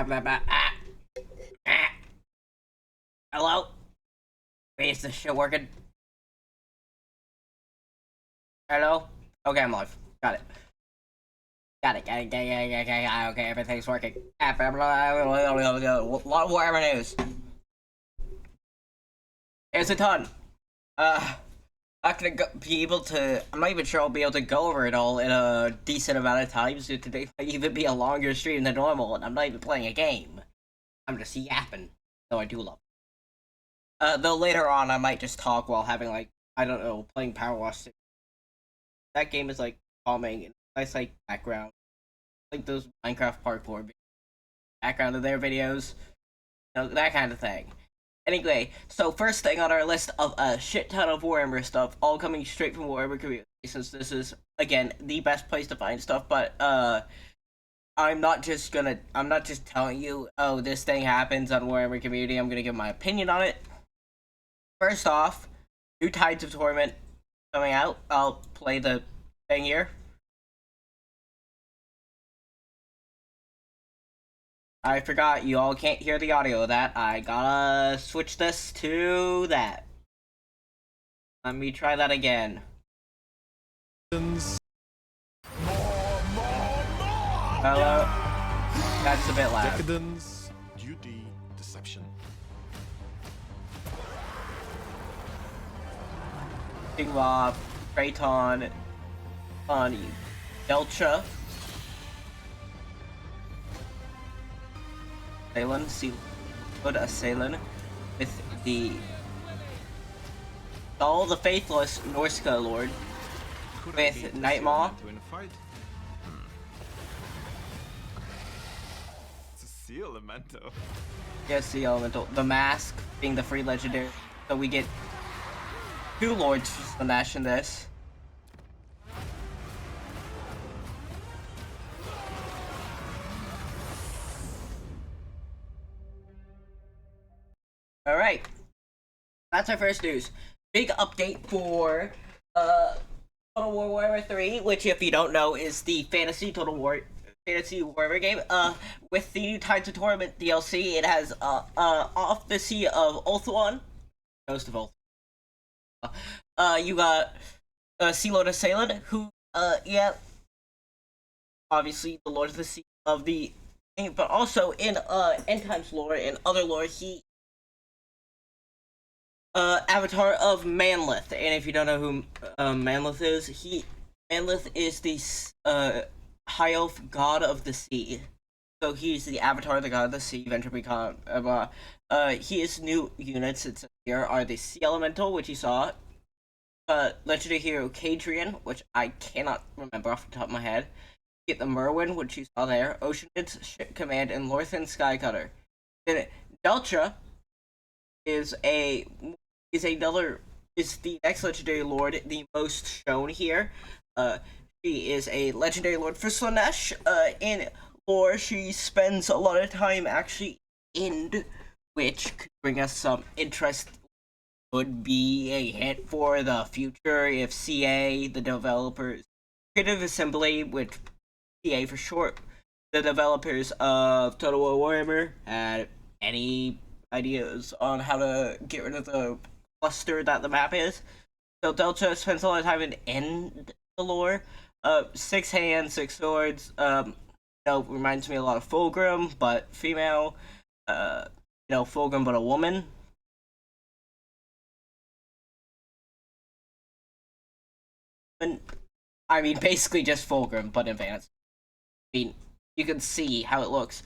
Blah, blah. Ah. Hello? Wait, is this shit working? Hello? Okay, I'm live. Got it. Got it. Okay, everything's working. A lot of Warhammer news. There's a ton. Not gonna be able to. I'm not even sure I'll be able to go over it all in a decent amount of time, so today might even be a longer stream than normal, and I'm not even playing a game. I'm just yapping, though I do love it. Though later on, I might just talk while having, like, I don't know, playing Power Wash 6. That game is, like, calming, and nice, like, background. Like those Minecraft parkour background of their videos. You know, that kind of thing. Anyway, so first thing on our list of a shit ton of Warhammer stuff, all coming straight from Warhammer community, since this is, again, the best place to find stuff, but, I'm not just telling you, oh, this thing happens on Warhammer community, I'm gonna give my opinion on it. First off, new Tides of Torment coming out. I'll play the thing here. I forgot you all can't hear the audio of that. I gotta switch this to that. Let me try that again. Hello? That's a bit loud. Decadence, duty, deception. Tinglob, Kraton, Bonnie, Deltra, Assailant, Seawood Assailant, with the all the faithless Norska Lord, with Nightmaw. It's a sea elemental. Yes, the elemental. The mask being the free legendary, so we get 2 lords for Slaanesh in this. Alright. That's our first news. Big update for Total War Warhammer 3, which if you don't know is the fantasy Warhammer game. With the new Tides of Torment DLC, it has off the Sea of Ulthuan, Ghost of Ulthuan. You got Sea Lord Assailant, who yeah, obviously the Lord of the Sea of the, but also in End Times lore and other lore, he avatar of Manlith. And if you don't know who Manlith is, Manlith is the high elf god of the sea. So he's the avatar of the god of the sea, eventually become his new units here are the Sea Elemental, which you saw, legendary hero Kadrian, which I cannot remember off the top of my head. You get the Merwin, which you saw there, Oceanid's Ship Command, and Lorthan Skycutter. Then Deltra is the next legendary lord, the most shown here. She is a legendary lord for Slaanesh. In lore, she spends a lot of time actually in, which could bring us some interest. Would be a hint for the future if CA, the developers, Creative Assembly, which CA for short, the developers of Total War Warhammer, had any ideas on how to get rid of the cluster that the map is. So Delta spends a lot of time in the lore. 6 hands, 6 swords. Reminds me a lot of Fulgrim, but female. Fulgrim, but a woman. And, I mean, basically just Fulgrim, but advanced. I mean, you can see how it looks.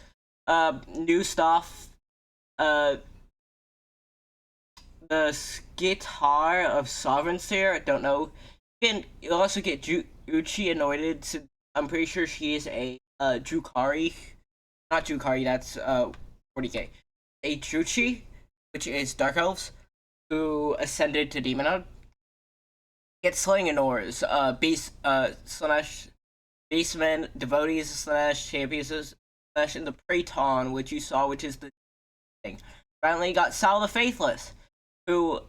New stuff. The Skitar of Sovereign Seer, I don't know. You also get Uchi anointed. So I'm pretty sure she is a Drukari. Not Drukari, that's 40k. A Druchi, which is Dark Elves, who ascended to Demonod. Get Slaying in Ores, Slaanesh, Basemen, Devotees, Slaanesh, Champions, Slaanesh, and the Praeton, which you saw, which is the thing. Finally, got Sal the Faithless, who,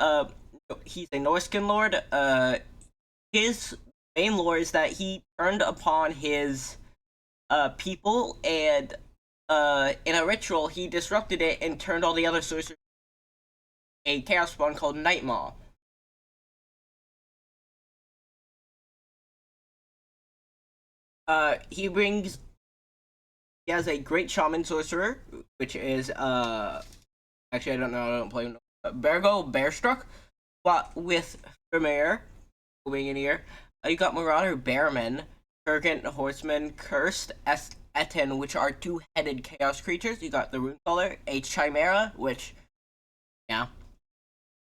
he's a Norskin lord. His main lore is that he turned upon his, people and, in a ritual, he disrupted it and turned all the other sorcerers a chaos spawn called Nightmaw. He has a great shaman sorcerer, which is actually I don't know, I don't play Bergo Bearstruck, but with Vermeer moving in here. You got Marauder Bearman, Kurgan Horseman, Cursed Etten, which are two-headed chaos creatures. You got the Rune Color, a Chimera, which yeah,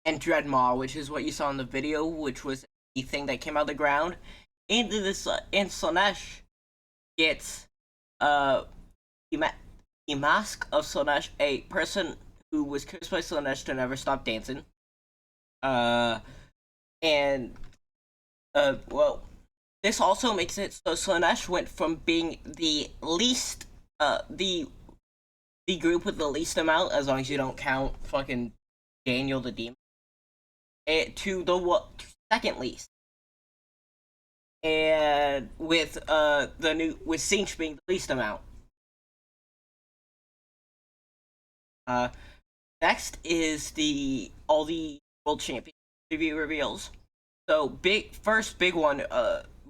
and Dreadmaw, which is what you saw in the video, which was the thing that came out of the ground. Into this in Slanesh gets the Mask of Slanesh, a person who was cursed by Slanesh to never stop dancing. And well, this also makes it so Slanesh went from being the least the group with the least amount, as long as you don't count fucking Daniel the Demon, to the second least. And with the new with Sinch being the least amount. Next is all the world champion preview reveals. So first big one.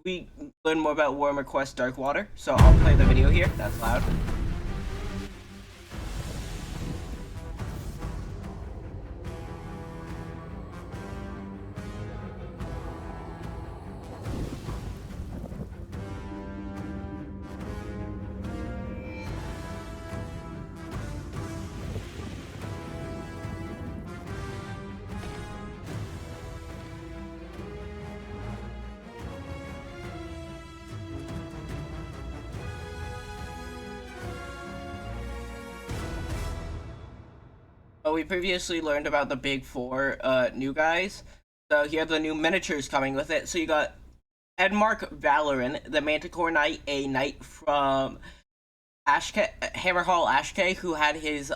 We learn more about Warhammer Quest Darkwater. So I'll play the video here. That's loud. We previously learned about the big four new guys. So here are the new miniatures coming with it. So you got Edmark Valoran, the Manticore Knight, a knight from Hammerhall Ashke, who had his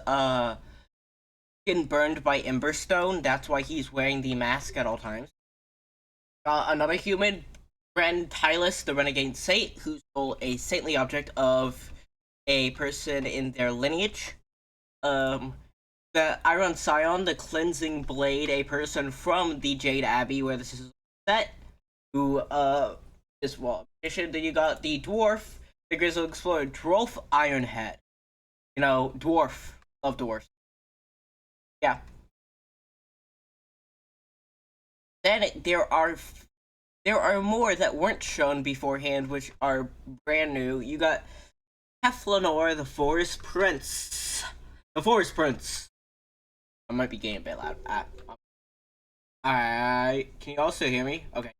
skin burned by Emberstone. That's why he's wearing the mask at all times. Another human, Bren Tylus, the Renegade Saint, who stole a saintly object of a person in their lineage. The Iron Scion, the Cleansing Blade, a person from the Jade Abbey, where this is set, who, is, well, mission. Then you got the Dwarf, the Grizzled Explorer, Dwarf Ironhead. You know, Dwarf. Love dwarfs. Yeah. Then there are more that weren't shown beforehand, which are brand new. You got Heflanor, the Forest Prince. The Forest Prince. I might be getting a bit loud. Alright. Can you also hear me? Okay.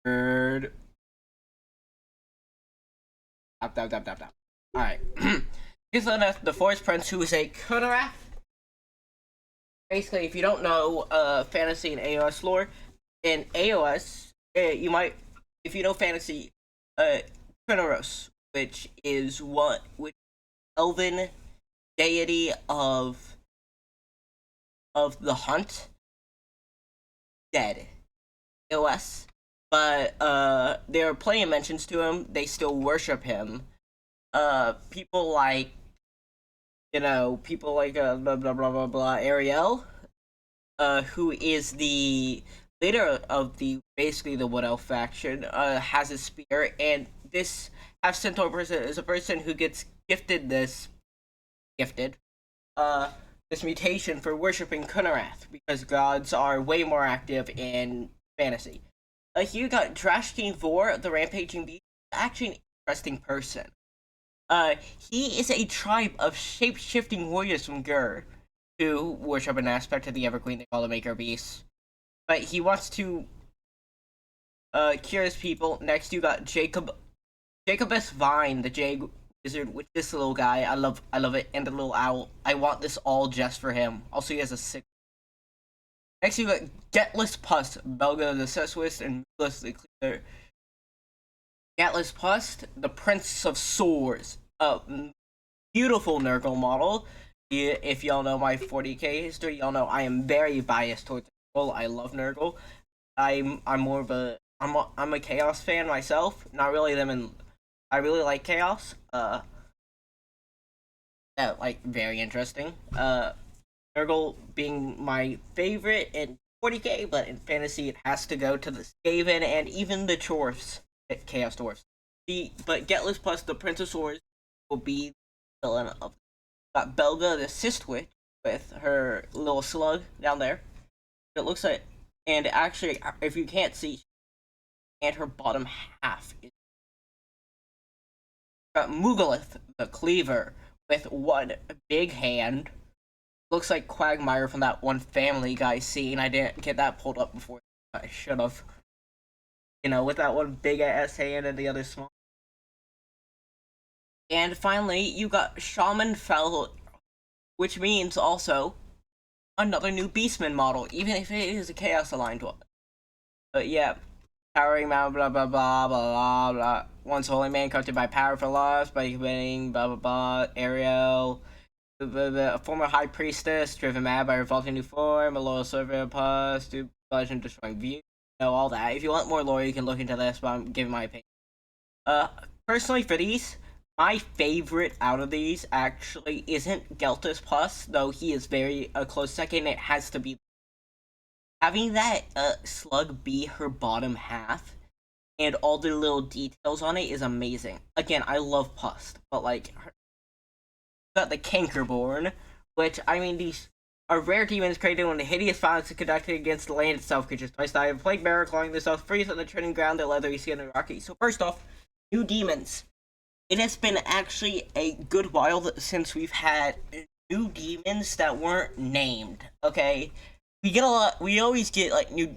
Heard. Stop. Alright. Here's the Forest Prince, who is a Kunarath. Basically, if you don't know fantasy and AOS lore, in AOS, you might, if you know fantasy, Kunaros, which elven deity of the hunt, dead. AOS. But there are plenty of mentions to him. They still worship him. People like blah blah blah blah blah Ariel, who is the leader of basically the Wood Elf faction, has a spear, and this half centaur person is a person who gets gifted this mutation for worshipping Kunarath, because gods are way more active in fantasy. Here you got Drashkin Vor, the Rampaging Beast, actually an interesting person. He is a tribe of shape-shifting warriors from Gur, who worship an aspect of the Everqueen they call the Maker Beast. But he wants to cure his people. Next you got Jacobus Vine, the Jade Wizard, with this little guy. I love it, and the little owl. I want this all just for him. Also, he has a sick. Next you got Getless Pus, Belga the Seswist, and Mulas the Cleaner. Getless Pus, the Prince of Swords. Beautiful Nurgle model. If y'all know my 40k history, y'all know I am very biased towards Nurgle. I love Nurgle. I'm more of a I'm a Chaos fan myself. Not really them in. I really like Chaos. Yeah, like very interesting. Nurgle being my favorite in 40k, but in fantasy it has to go to the Skaven and even the Dwarfs, Chaos Dwarfs. But Getless plus the Prince of Swords will be the villain of. Got Belga the Cyst Witch with her little slug down there. It looks like, and actually, if you can't see, and her bottom half is got Mugalith the Cleaver with one big hand. Looks like Quagmire from that one Family Guy scene. I didn't get that pulled up before. I should have. You know, with that one big ass hand and the other small. And finally, you got Shaman Fell, which means also another new Beastman model, even if it is a Chaos aligned one. But yeah, powering mount, blah blah blah blah blah blah. Once holy man corrupted by powerful loss by committing blah blah blah. Ariel, a former high priestess driven mad by revolting new form, a loyal servant pus, to legend destroying view. You know all that. If you want more lore, you can look into this, but I'm giving my opinion. Personally for these, my favorite out of these actually isn't Geltus Plus, though he is very a close second. It has to be having that slug be her bottom half and all the little details on it is amazing. Again, I love Pus, but like got the Cankerborn, which I mean these are rare demons created when the hideous violence is conducted against the land itself. Creatures twice die of plague bearer, clawing themselves free on the treading ground, their leathery skin and rocky. So first off, new demons. It has been actually a good while since we've had new demons that weren't named. Okay, we get a lot. We always get like new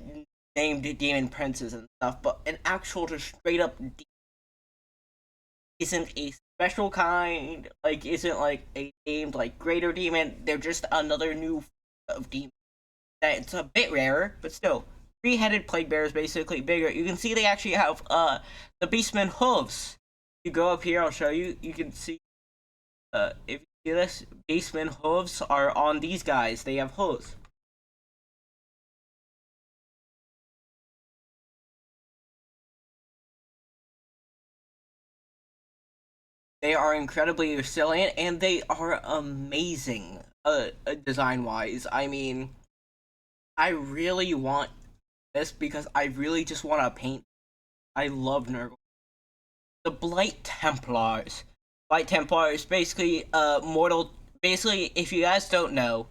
named demon princes and stuff, but an actual just straight up isn't a special kind. Like isn't like a named like greater demon. They're just another new of demon. That it's a bit rarer, but still. Three-headed plague bearers, basically bigger. You can see they actually have the beastman hooves. You go up here, I'll show you. You can see, if you see this, beastman hooves are on these guys. They have hooves. They are incredibly resilient, and they are amazing, design-wise. I mean, I really want this because I really just want to paint. I love Nurgle. The Blight Templars. Blight Templars, basically, mortal. Basically, if you guys don't know,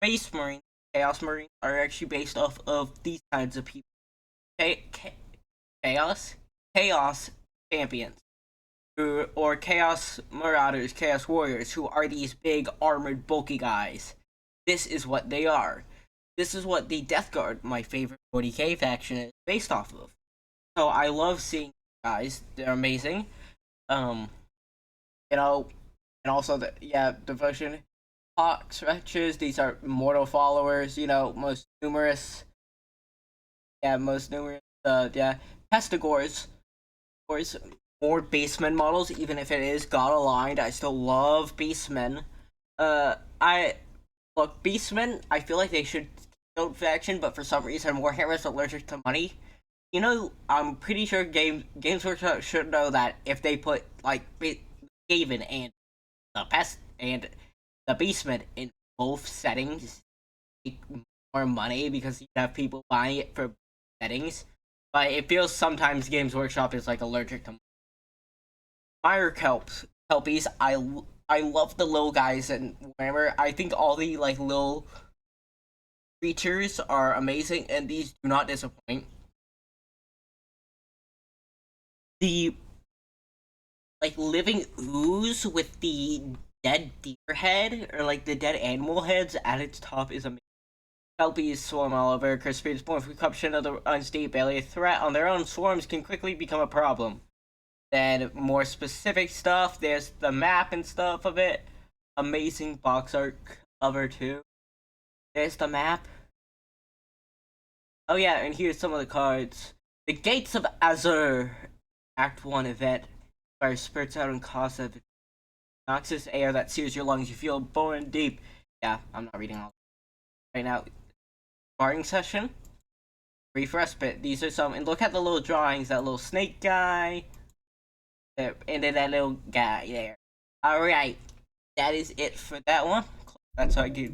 Space Marines, Chaos Marines are actually based off of these kinds of people. Chaos champions, or Chaos Marauders, Chaos Warriors, who are these big armored, bulky guys. This is what they are. This is what the Death Guard, my favorite 40k faction, is based off of. So I love seeing guys. They're amazing. You know, and also devotion. Hawks, wretches. These are mortal followers. You know, most numerous. Yeah, most numerous. Pestigores. More Beastmen models, even if it is God aligned. I still love Beastmen. I look Beastmen. I feel like they should go faction, but for some reason Warhammer is allergic to money. You know, I'm pretty sure Games Workshop should know that if they put like Skaven and the Pest and the Beastman in both settings, make more money because you have people buying it for settings. But it feels sometimes Games Workshop is like allergic to fire kelpies. I love the little guys and whatever. I think all the like little creatures are amazing, and these do not disappoint. The like living ooze with the dead deer head or like the dead animal heads at its top is amazing. Kelpies swarm all over. Crispy born from corruption of the unsteep belly. A threat on their own swarms can quickly become a problem. Then more specific stuff. There's the map and stuff of it. Amazing box art cover too. There's the map. Oh yeah, and here's some of the cards. The Gates of Azur, Act 1 event, fire spurts out and causes noxious air that sears your lungs. You feel born deep. Yeah, I'm not reading all right now. Sparring session. Brief respite. These are some, and look at the little drawings. That little snake guy. And then that little guy there. Alright, that is it for that one. That's how I get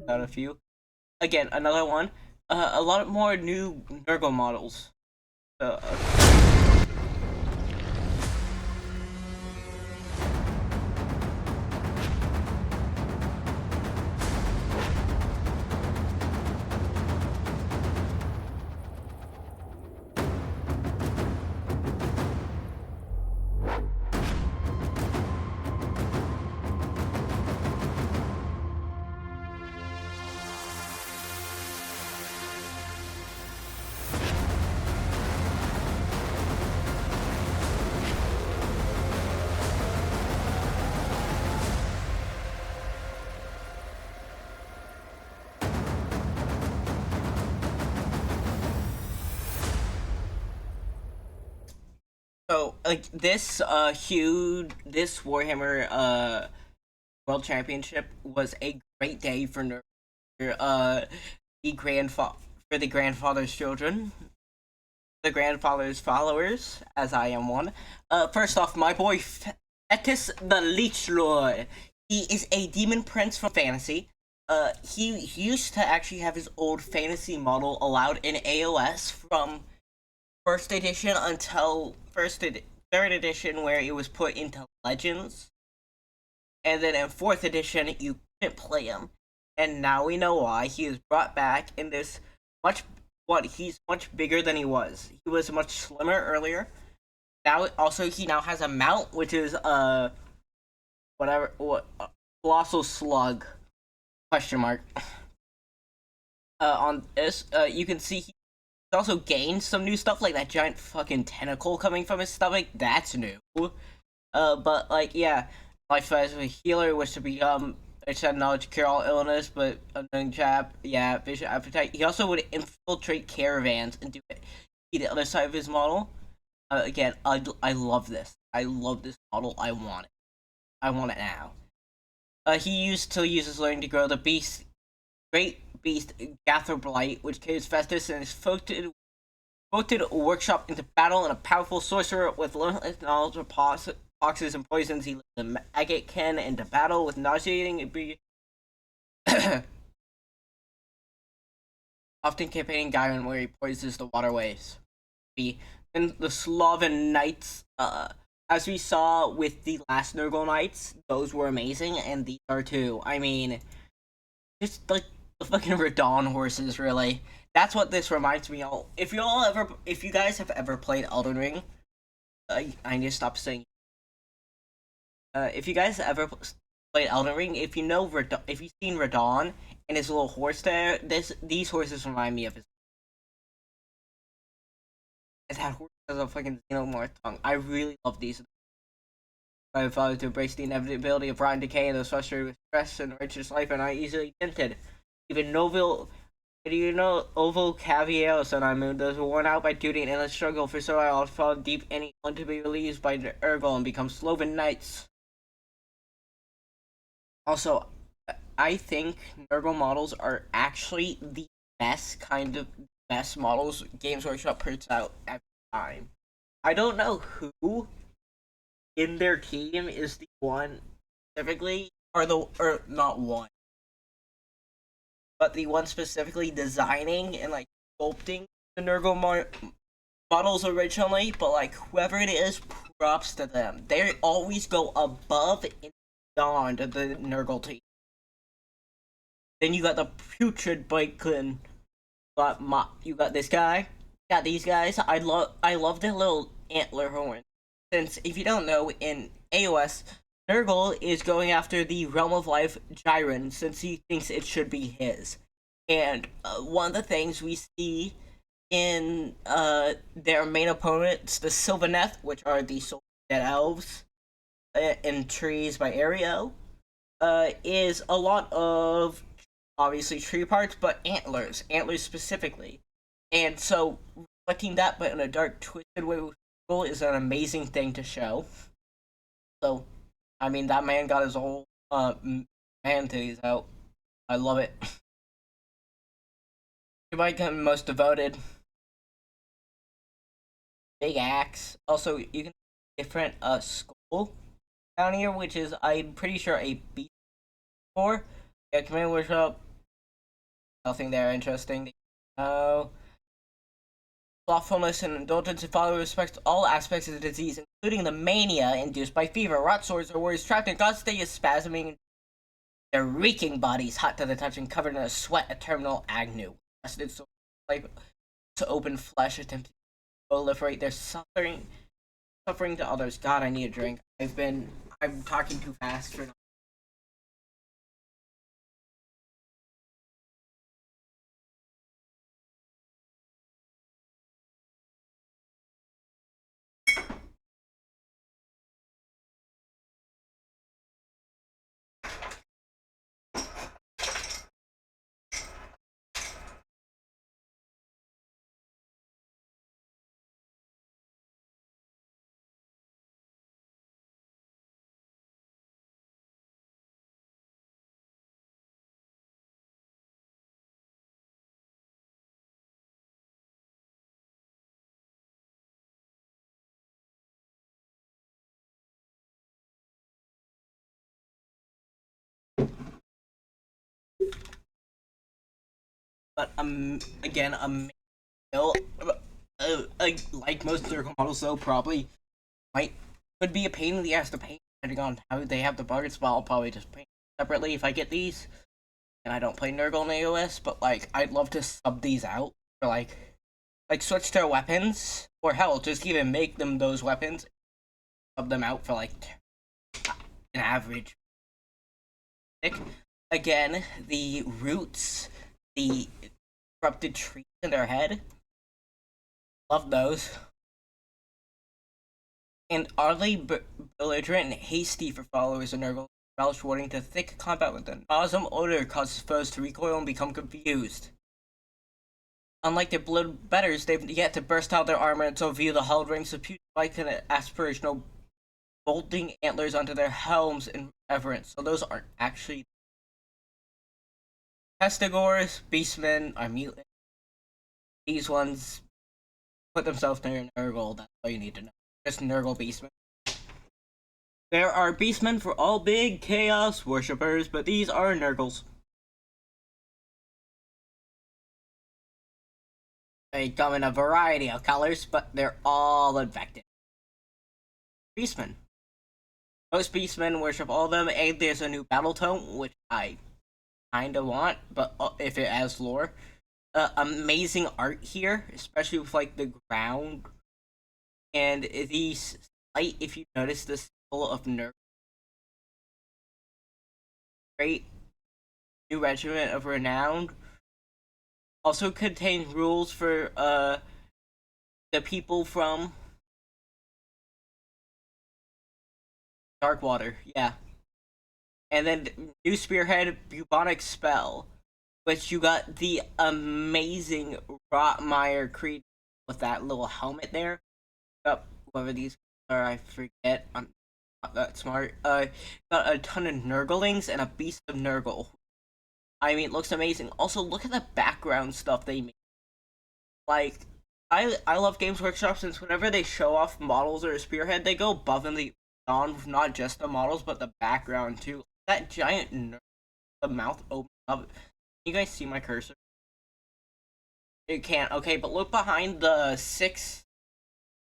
out a few. Again, another one. A lot more new Nurgle models. Uh, So like this this Warhammer World Championship was a great day for the grandfa for the grandfather's children, the grandfather's followers, as I am one. First off, my boy Fetus the Leech Lord. He is a demon prince from fantasy. He used to actually have his old fantasy model allowed in AOS from first edition until third edition, where it was put into Legends, and then in fourth edition you couldn't play him, and now we know why. He is brought back in this much he's much bigger than he was. He was much slimmer earlier. Now also he now has a mount, which is colossal slug question mark. On this, you can see he also gained some new stuff, like that giant fucking tentacle coming from his stomach. That's new. But like, yeah, life as a healer was to become a said knowledge cure all illness, but another chap, yeah, vicious appetite. He also would infiltrate caravans and do it. See the other side of his model. Again, I love this. I love this model. I want it. I want it now. He used to use his learning to grow the great beast Gather Blight, which carries Festus and is devoted a workshop into battle, and a powerful sorcerer with limitless knowledge of poxes and poisons. He lives in agate can into battle with nauseating often campaigning Gyron, where he poisons the waterways. And the Slaven Knights, as we saw with the last Nurgle Knights, those were amazing, and these are too. I mean, just like the fucking Radon horses, really. That's what this reminds me of. If you guys have ever played Elden Ring, I need to stop saying. If you guys ever played Elden Ring, if you know if you've seen Radon and his little horse there, these horses remind me of his. That horse has a fucking xenomorph tongue. I really love these. My father to embrace the inevitability of rot and decay and those frustrated with stress and righteous life, and I easily tempted. Even Oval Cavios and I moved those were worn out by duty and endless struggle, for so I all fall deep and want to be released by the Urgle and become Sloven Knights. Also, I think Nurgle models are actually the best models Games Workshop puts out every time. I don't know who in their team is the one specifically, or not one, but the one specifically designing and like sculpting the Nurgle models originally. But like whoever it is, props to them. They always go above and beyond the Nurgle team. Then you got the putrid Baiklin. You got this guy. You got these guys. I love their little antler horn. Since if you don't know, in AOS, Nurgle is going after the Realm of Life Gyron since he thinks it should be his. And one of the things we see in their main opponents, the Sylvaneth, which are the Soul Dead Elves, in Trees by Aereo, is a lot of obviously tree parts, but antlers specifically. And so reflecting that, but in a dark, twisted way, is an amazing thing to show. So, I mean, that man got his whole man titties out. I love it. You might get most devoted. Big axe. Also, you can different school down here, which is I'm pretty sure a B for. Yeah, command workshop. Nothing there interesting. Oh. Slothfulness and indulgence in follow respects all aspects of the disease, including the mania induced by fever. Rot sores are words trapped in God's state is spasming. Their reeking bodies, hot to the touch and covered in a sweat, a terminal agony. Busted sores like to open flesh, attempting to proliferate their suffering to others. God, I need a drink. I'm talking too fast for. But again, male, like most circle models, though, probably might could be a pain in the ass to paint, depending on how they have the buggers. But I'll probably just paint separately if I get these, and I don't play Nurgle in AOS. But like, I'd love to sub these out for like switch their weapons, or hell, just even make them those weapons, sub them out for like an average. Again, the roots, the corrupted trees in their head. Love those. And are they belligerent and hasty for followers of Nurgle? Relish warding to thick combat with the nauseum odor causes foes to recoil and become confused. Unlike their blood betters, they've yet to burst out their armor and so view the hulled rings of putrefy and aspirational bolting antlers onto their helms in reverence. So those aren't actually Pestigores, Beastmen are mutant. These ones put themselves near Nurgle, that's all you need to know. Just Nurgle Beastmen. There are Beastmen for all big Chaos worshippers, but these are Nurgles. They come in a variety of colors, but they're all infected. Beastmen. Most Beastmen worship all of them, and there's a new battle tome, which I kinda want, but if it has lore. Amazing art here, especially with like the ground and these slight, if you notice the symbol of Nurgle. Great new regiment of renown. Also contains rules for the people from Darkwater, yeah. And then new spearhead bubonic spell, which you got the amazing Rotmeyer creed with that little helmet there. Whoever these are, I forget. I'm not that smart. Got a ton of Nurglings and a beast of Nurgle. I mean, it looks amazing. Also, look at the background stuff they made. Like, I love Games Workshop since whenever they show off models or a spearhead, they go above and beyond with not just the models but the background too. That giant the mouth open up. Can you guys see my cursor? You can't. Okay, but look behind the 6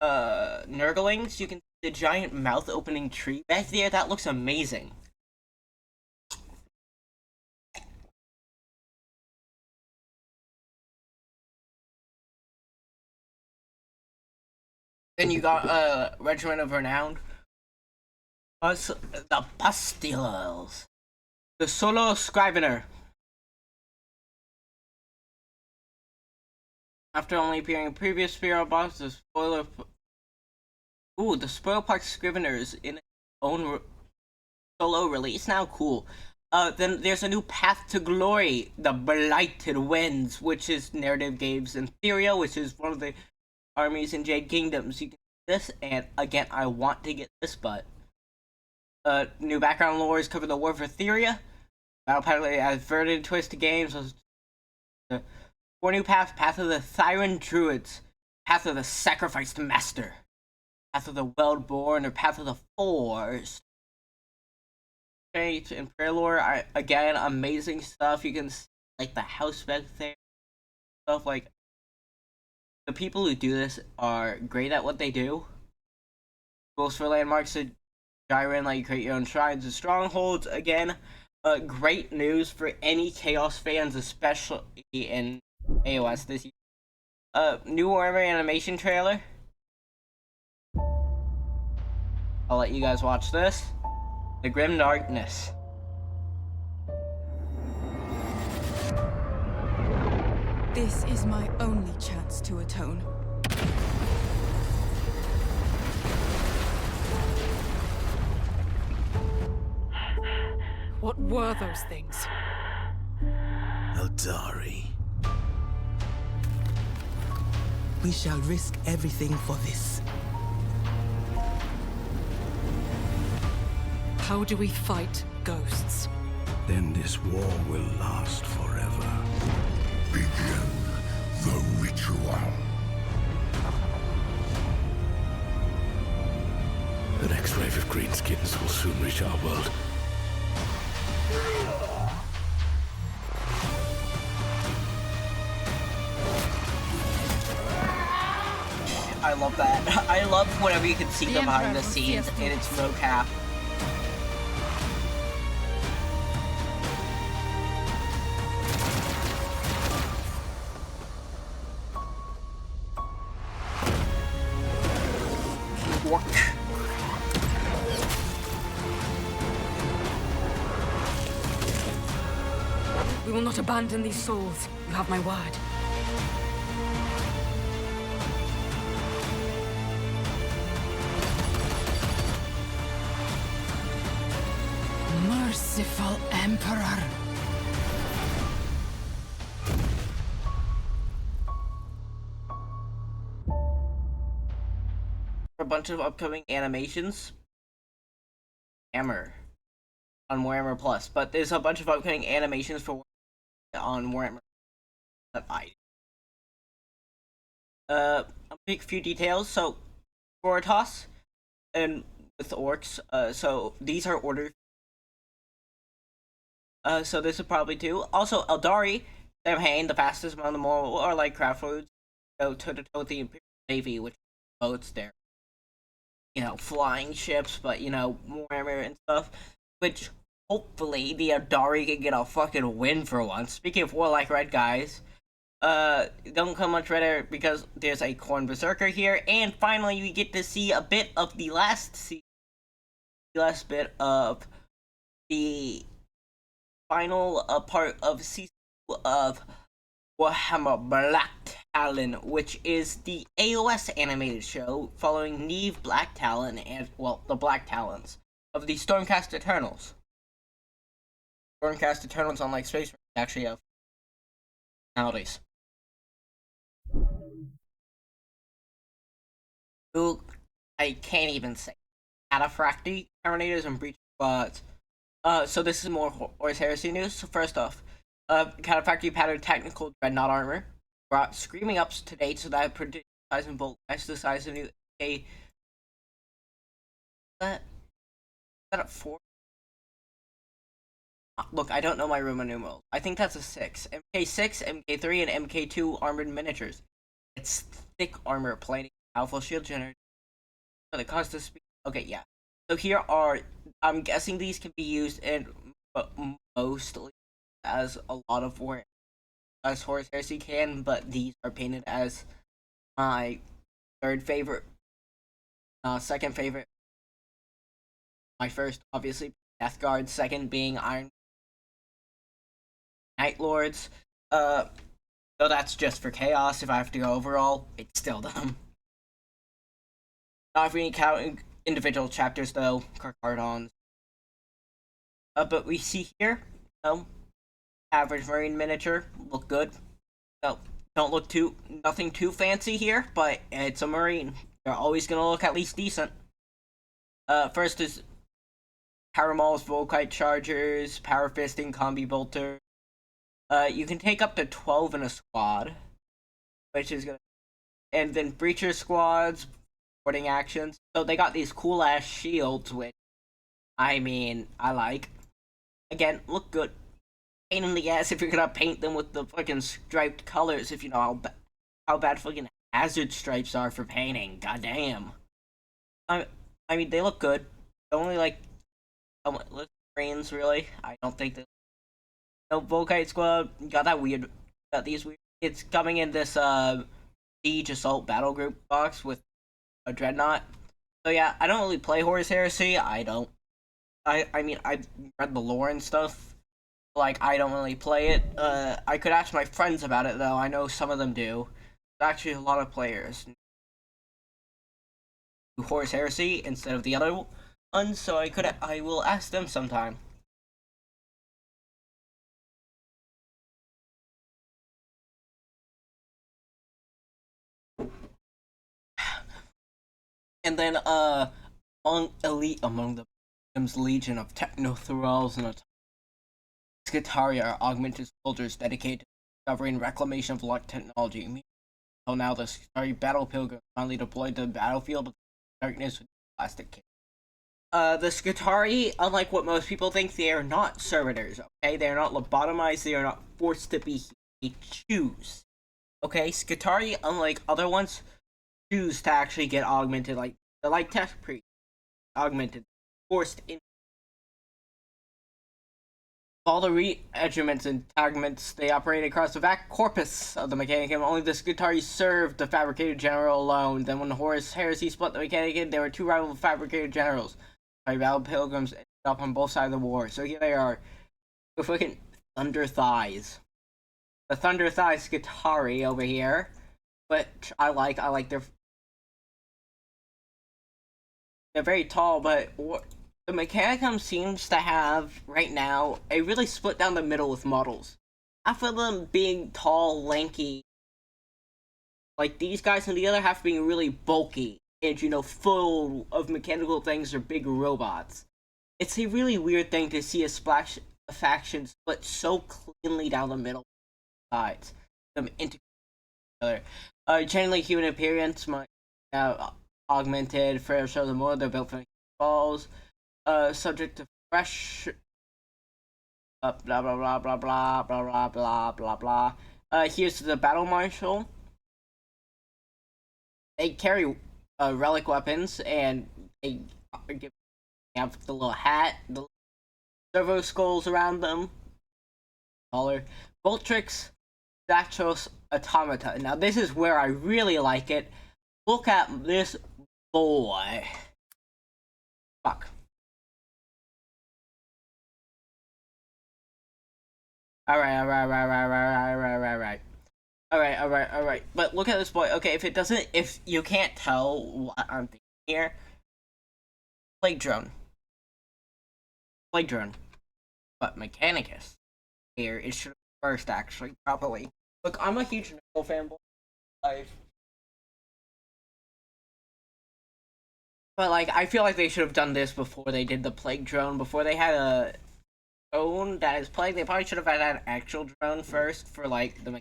Nurglings. You can see the giant mouth opening tree back there. That looks amazing. Then you got Regiment of Renown. The Pastiles. The Solo Scrivener. After only appearing in previous Spiro box, the spoiler. Ooh, the Spoilpox Scrivener is in its own solo release now. Cool. Then there's a new Path to Glory, the Blighted Winds, which is narrative games in Theria, which is one of the armies in Jade Kingdoms. You can see this, and again, I want to get this, but new background lores cover the war for Theria. Battle Pilot has Verdant Twisted Games. 4 new paths: Path of the Thyran Druids, Path of the Sacrificed Master, Path of the Wellborn or Path of the Force. In Prayer Lore, again, amazing stuff. You can see, like, the house back there, stuff like. The people who do this are great at what they do. Rules for landmarks to Gyrin, like, you create your own shrines and strongholds. Again, great news for any Chaos fans, especially in AOS this year. New Warhammer animation trailer. I'll let you guys watch this. The Grim Darkness. This is my only chance to atone. What were those things? Eldari. We shall risk everything for this. How do we fight ghosts? Then this war will last forever. Begin the ritual. The next wave of greenskins will soon reach our world. I love that. I love whenever you can see them behind the scenes and it's mocap. We will not abandon these souls. You have my word. Merciful Emperor. A bunch of upcoming animations. Warhammer on Warhammer Plus, but there's a bunch of upcoming animations for on Warhammer that I'll make a few details. So Boratos and with orcs, so these are ordered. So this will probably do. Also Eldari, Samhain, the fastest among them all, are like craft foods. Go toe to toe with the Imperial Navy, which boats there. You know, flying ships, but you know, Warhammer and stuff. Which hopefully the Eldari can get a fucking win for once. Speaking of Warlike Red guys, don't come much redder because there's a Khorne Berserker here, and finally we get to see a bit of the last bit of the final part of season 2 of Warhammer Black Talon, which is the AOS animated show following Neve Black Talon and, well, the Black Talons of the Stormcast Eternals. Stormcast Eternals, unlike Space Marines, actually have personalities. Who I can't even say. Cataphracti, Terminators, and Breach Squads. So this is more Horus Heresy news. So first off, Cataphracti patterned technical dreadnought armor brought Screaming Ups to date, so that predicts size and bolt match the size of new A. Is that a 4? Look, I don't know my Roman numerals. I think that's a 6. MK6, MK3, and MK2 armored miniatures. It's thick armor plating, powerful shield generator. For the cost of speed. Okay, yeah. So here are, I'm guessing these can be used in mostly as a lot of war as Horus Heresy can, but these are painted as my third favorite, second favorite. My first, obviously, Death Guard. Second being Iron Night Lords. So that's just for chaos. If I have to go overall, it's still them. Not if we count individual chapters though, Carcardons. But we see here, average Marine miniature, look good. No, don't look nothing too fancy here, but it's a Marine. They're always gonna look at least decent. First is Power Mauls, Volkite Chargers, Power Fisting, Combi Bolter. You can take up to 12 in a squad, which is gonna, and then Breacher squads, teleporting actions. So they got these cool ass shields, which I mean I like. Again, look good. Pain in the ass if you're gonna paint them with the fucking striped colors. If you know how bad fucking hazard stripes are for painting. Goddamn. I mean they look good. Only like screens really. I don't think that. No, Volkite Squad got that weird. Got these weird. It's coming in this Siege Assault Battle Group box with a Dreadnought. So yeah, I don't really play Horus Heresy. I don't. I mean I've read the lore and stuff. Like I don't really play it. I could ask my friends about it though. I know some of them do. There's actually a lot of players do Horus Heresy instead of the other ones. So I will ask them sometime. And then, among the legion of techno-thralls and Skitarii are augmented soldiers dedicated to discovery and reclamation of lost technology. Until now, the Skitarii battle pilgrims finally deployed to the battlefield of darkness with plastic kit. The Skitarii, unlike what most people think, they are not servitors, okay? They are not lobotomized, they are not forced to be here. They choose. Okay, Skitarii, unlike other ones, choose to actually get augmented, like they're like tech pre augmented, forced in. All the regiments and tagments they operate across the vast corpus of the Mechanicum. Only the Skitarii served the Fabricated General alone. Then when the Horus Heresy split the Mechanicum, there were two rival Fabricated Generals. Battle Pilgrims ended up on both sides of the war. So here they are, the fucking Thunder Thighs. The Thunder Thighs Skitarii over here, but I like their. They're very tall, but the Mechanicum seems to have, right now, a really split down the middle with models. Half of them being tall, lanky, like these guys, and the other half being really bulky, and, you know, full of mechanical things or big robots. It's a really weird thing to see a faction split so cleanly down the middle sides. Them integrated together. Generally human appearance might augmented for show the more they're built for balls. Subject to fresh blah blah blah blah blah blah blah blah blah. Here's the battle marshal. They carry relic weapons and they have the little hat, the servo skulls around them. Taller. Voltrix Dactylos Automata. Now this is where I really like it. Look at this boy. Fuck. Alright. But look at this boy. Okay, if you can't tell what I'm thinking here. Plague drone. But Mechanicus. Here, it should have first actually, probably. Look, I'm a huge Nickel fanboy. But, like, I feel like they should have done this before they did the Plague drone. Before they had a drone that is Plague, they probably should have had an actual drone first for, like, the...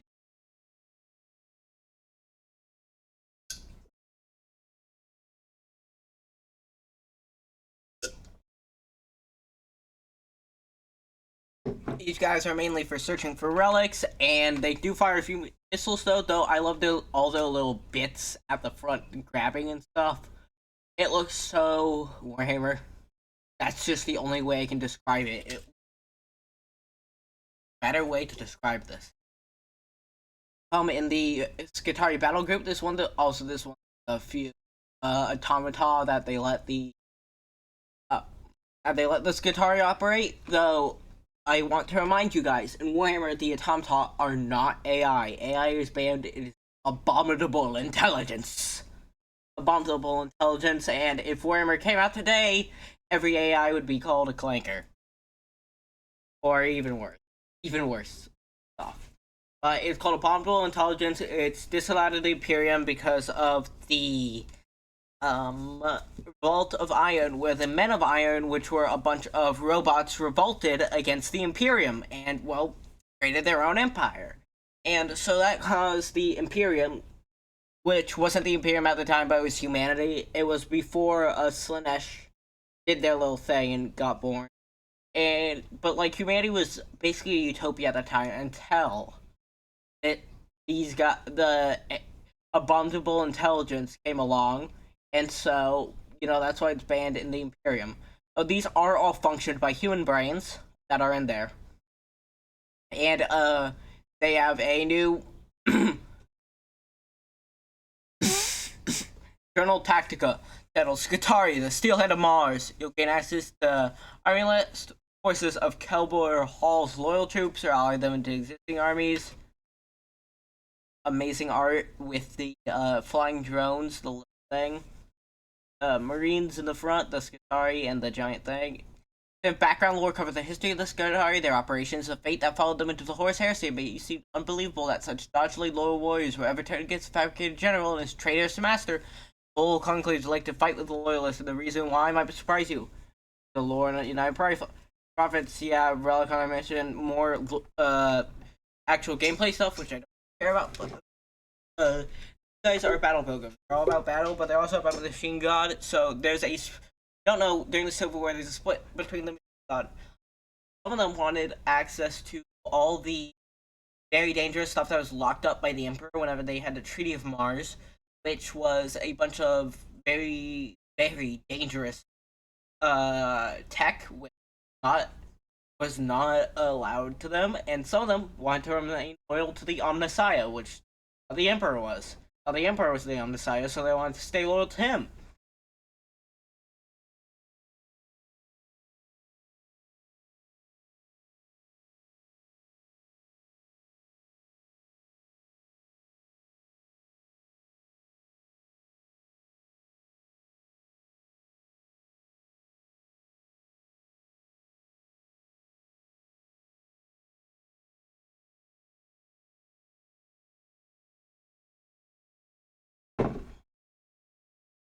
These guys are mainly for searching for relics, and they do fire a few missiles, though I love all the little bits at the front grabbing and stuff. It looks so Warhammer. That's just the only way I can describe it. Better way to describe this. In the Skitarii battle group, this one, a few automata that they let the Skitarii operate. Though I want to remind you guys, in Warhammer, the automata are not AI. AI is banned. It is abominable intelligence. And if Warhammer came out today, every AI would be called a clanker. Or even worse stuff. It's called abominable intelligence. It's disallowed in the Imperium because of the Revolt of Iron, where the Men of Iron, which were a bunch of robots, revolted against the Imperium and, well, created their own empire. And so that caused the Imperium which wasn't the Imperium at the time, but it was humanity. It was before Slanesh did their little thing and got born. But like humanity was basically a utopia at the time until these got the abominable intelligence came along, and so that's why it's banned in the Imperium. So these are all functioned by human brains that are in there, and they have a new Journal Tactica titled Skitarii, the Steelhead of Mars. You'll gain access to army list forces of Kelbor Hall's loyal troops or ally them into existing armies. Amazing art with the flying drones, the little thing. Marines in the front, the Skitarii, and the giant thing. The background lore covers the history of the Skitarii, their operations, the fate that followed them into the Horus Heresy. But it seemed unbelievable that such dodgily loyal warriors were ever turned against the fabricated general and his traitors to master. Whole conclaves like to fight with the loyalists, and the reason why might surprise you. The lore and United Prophets, yeah, Relic I mentioned, more actual gameplay stuff, which I don't care about. But guys are battle pilgrims. They're all about battle, but they're also about the machine god. So there's don't know, during the Civil War, there's a split between the machine god. Some of them wanted access to all the very dangerous stuff that was locked up by the Emperor whenever they had the Treaty of Mars, which was a bunch of very, very dangerous tech, which was not allowed to them, and some of them wanted to remain loyal to the Omnissiah, which the Emperor was. The Emperor was the Omnissiah, so they wanted to stay loyal to him.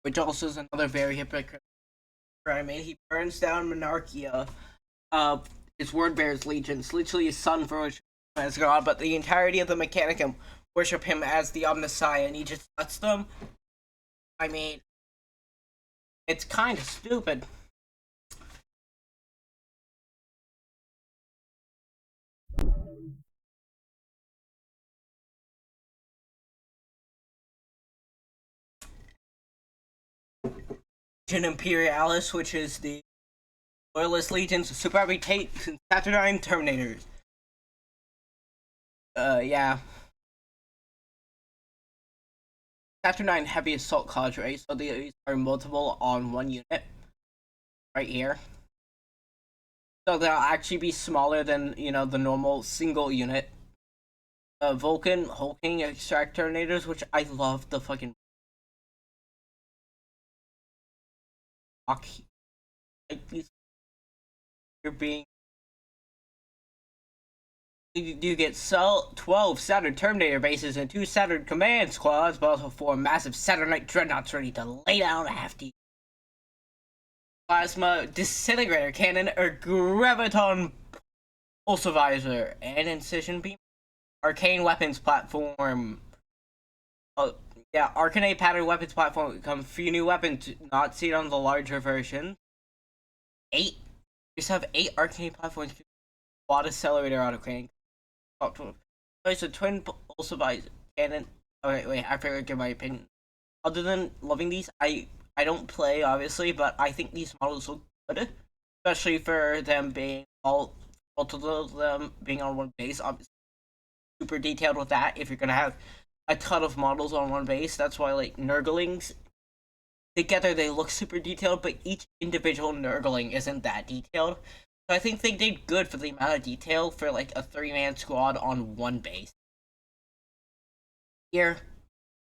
Which also is another very hypocritical crime. He burns down Monarchia. His word bears legions, literally his son for worship as God, but the entirety of the Mechanicum worship him as the Omnissiah, and he just lets them. I mean, it's kind of stupid. Legion Imperialis, which is the Loyalist Legions of Super Habitate and Saturnine Terminators. Yeah. Saturnine Heavy Assault Cadre, so these are multiple on one unit. Right here. So they'll actually be smaller than, the normal single unit. Vulcan, Hulking, Extract Terminators, which I love the fucking like these. You're being. You get 12 Saturn Terminator bases and 2 Saturn Command Squads, but also 4 massive Saturnite Dreadnoughts ready to lay down a hefty Plasma Disintegrator Cannon or Graviton Pulsarizer and Incision Beam. Arcane Weapons Platform. Yeah, Arcanate Pattern Weapons Platform come a few new weapons not seen on the larger version. 8. Just have 8 Arcanate platforms. Quad Accelerator Autocannon. It's a twin Pulsarizer cannon. Okay, wait, I forgot to give my opinion. Other than loving these, I don't play obviously, but I think these models look good, especially for them being multiple of them being on one base. Obviously, super detailed with that. If you're gonna have a ton of models on one base, that's why like Nurglings together they look super detailed, but each individual Nurgling isn't that detailed. So I think they did good for the amount of detail for like a 3-man squad on one base. Here,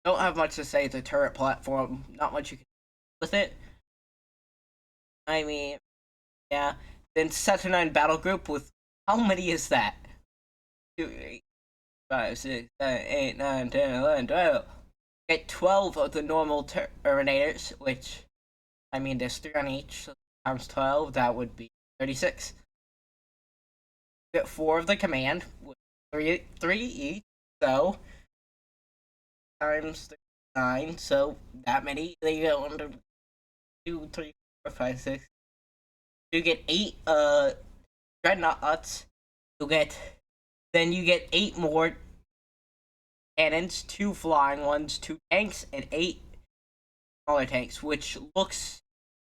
don't have much to say. The turret platform, not much you can do with it. I mean, yeah. Then Saturnine Battle Group with how many is that? 2, 8, 5, 6, 7, 8, 9, 10, 11, 12. Get 12 of the normal Terminators, which I mean there's 3 on each, so times 12, that would be 36. Get 4 of the command, 3 each, so times 9, so that many. They go under 2, 3, 4, 5, 6. You get 8 dreadnoughts. Then you get 8 more cannons, 2 flying ones, 2 tanks, and 8 smaller tanks, which looks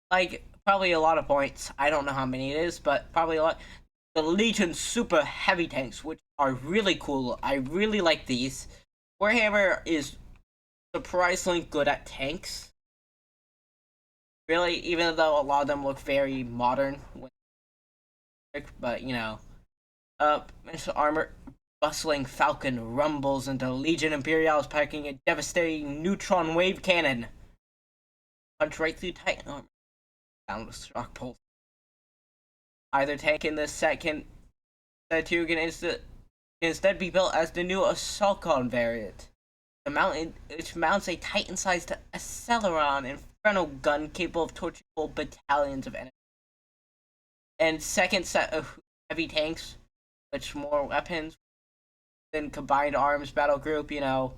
like probably a lot of points. I don't know how many it is, but probably a lot. The Legion super heavy tanks, which are really cool. I really like these. Warhammer is surprisingly good at tanks. Really, even though a lot of them look very modern, but you know, armor bustling Falcon rumbles into Legion Imperialis packing a devastating neutron wave cannon. Punch right through Titan armor. Down with shock pulse. Either tank in this set can instead be built as the new Assaultcon variant. Which mounts a Titan-sized Acceleron Inferno gun capable of torching whole battalions of enemies. And second set of heavy tanks, which more weapons, then combined arms battle group, you know.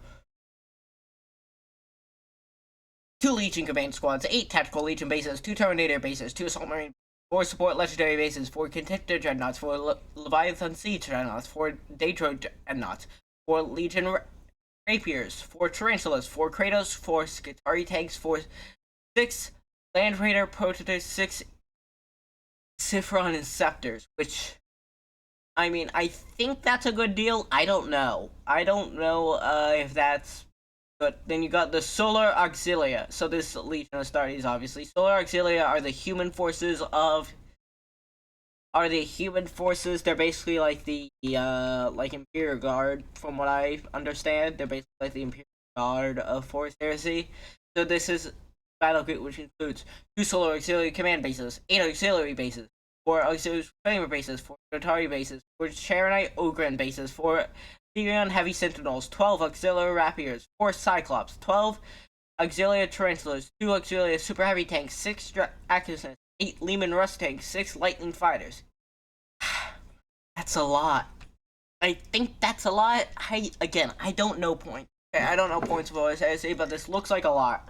2 Legion command squads, 8 tactical Legion bases, 2 Terminator bases, 2 Assault Marine, 4 support legendary bases, 4 Contender dreadnoughts, 4 Leviathan Siege dreadnoughts, 4 Daedro dreadnoughts, 4 Legion rapiers, 4 tarantulas, 4 Kratos, 4 Skitarii tanks, 6 Land Raider prototypes, 6 Siphron Inceptors, which, I mean, I think that's a good deal. I don't know if that's good. Then you got the Solar Auxilia. So this Legion of Astartes, obviously. Solar Auxilia are the human forces. They're basically like the like Imperial Guard, from what I understand. They're basically like the Imperial Guard of Force Heresy. So this is battle group, which includes 2 Solar Auxiliary command bases, 8 auxiliary bases, 4 auxiliary framer bases, 4 Skitarii bases, 4 Charonite Ogren bases, 4 Therion Heavy Sentinels, 12 auxiliary rapiers, 4 Cyclops, 12 auxiliary tarantulas, 2 auxiliary super heavy tanks, 6 Acusens, 8 Lehman Russ tanks, 6 lightning fighters. That's a lot. I think that's a lot. I don't know points. Okay, I don't know points of OSSA, but this looks like a lot.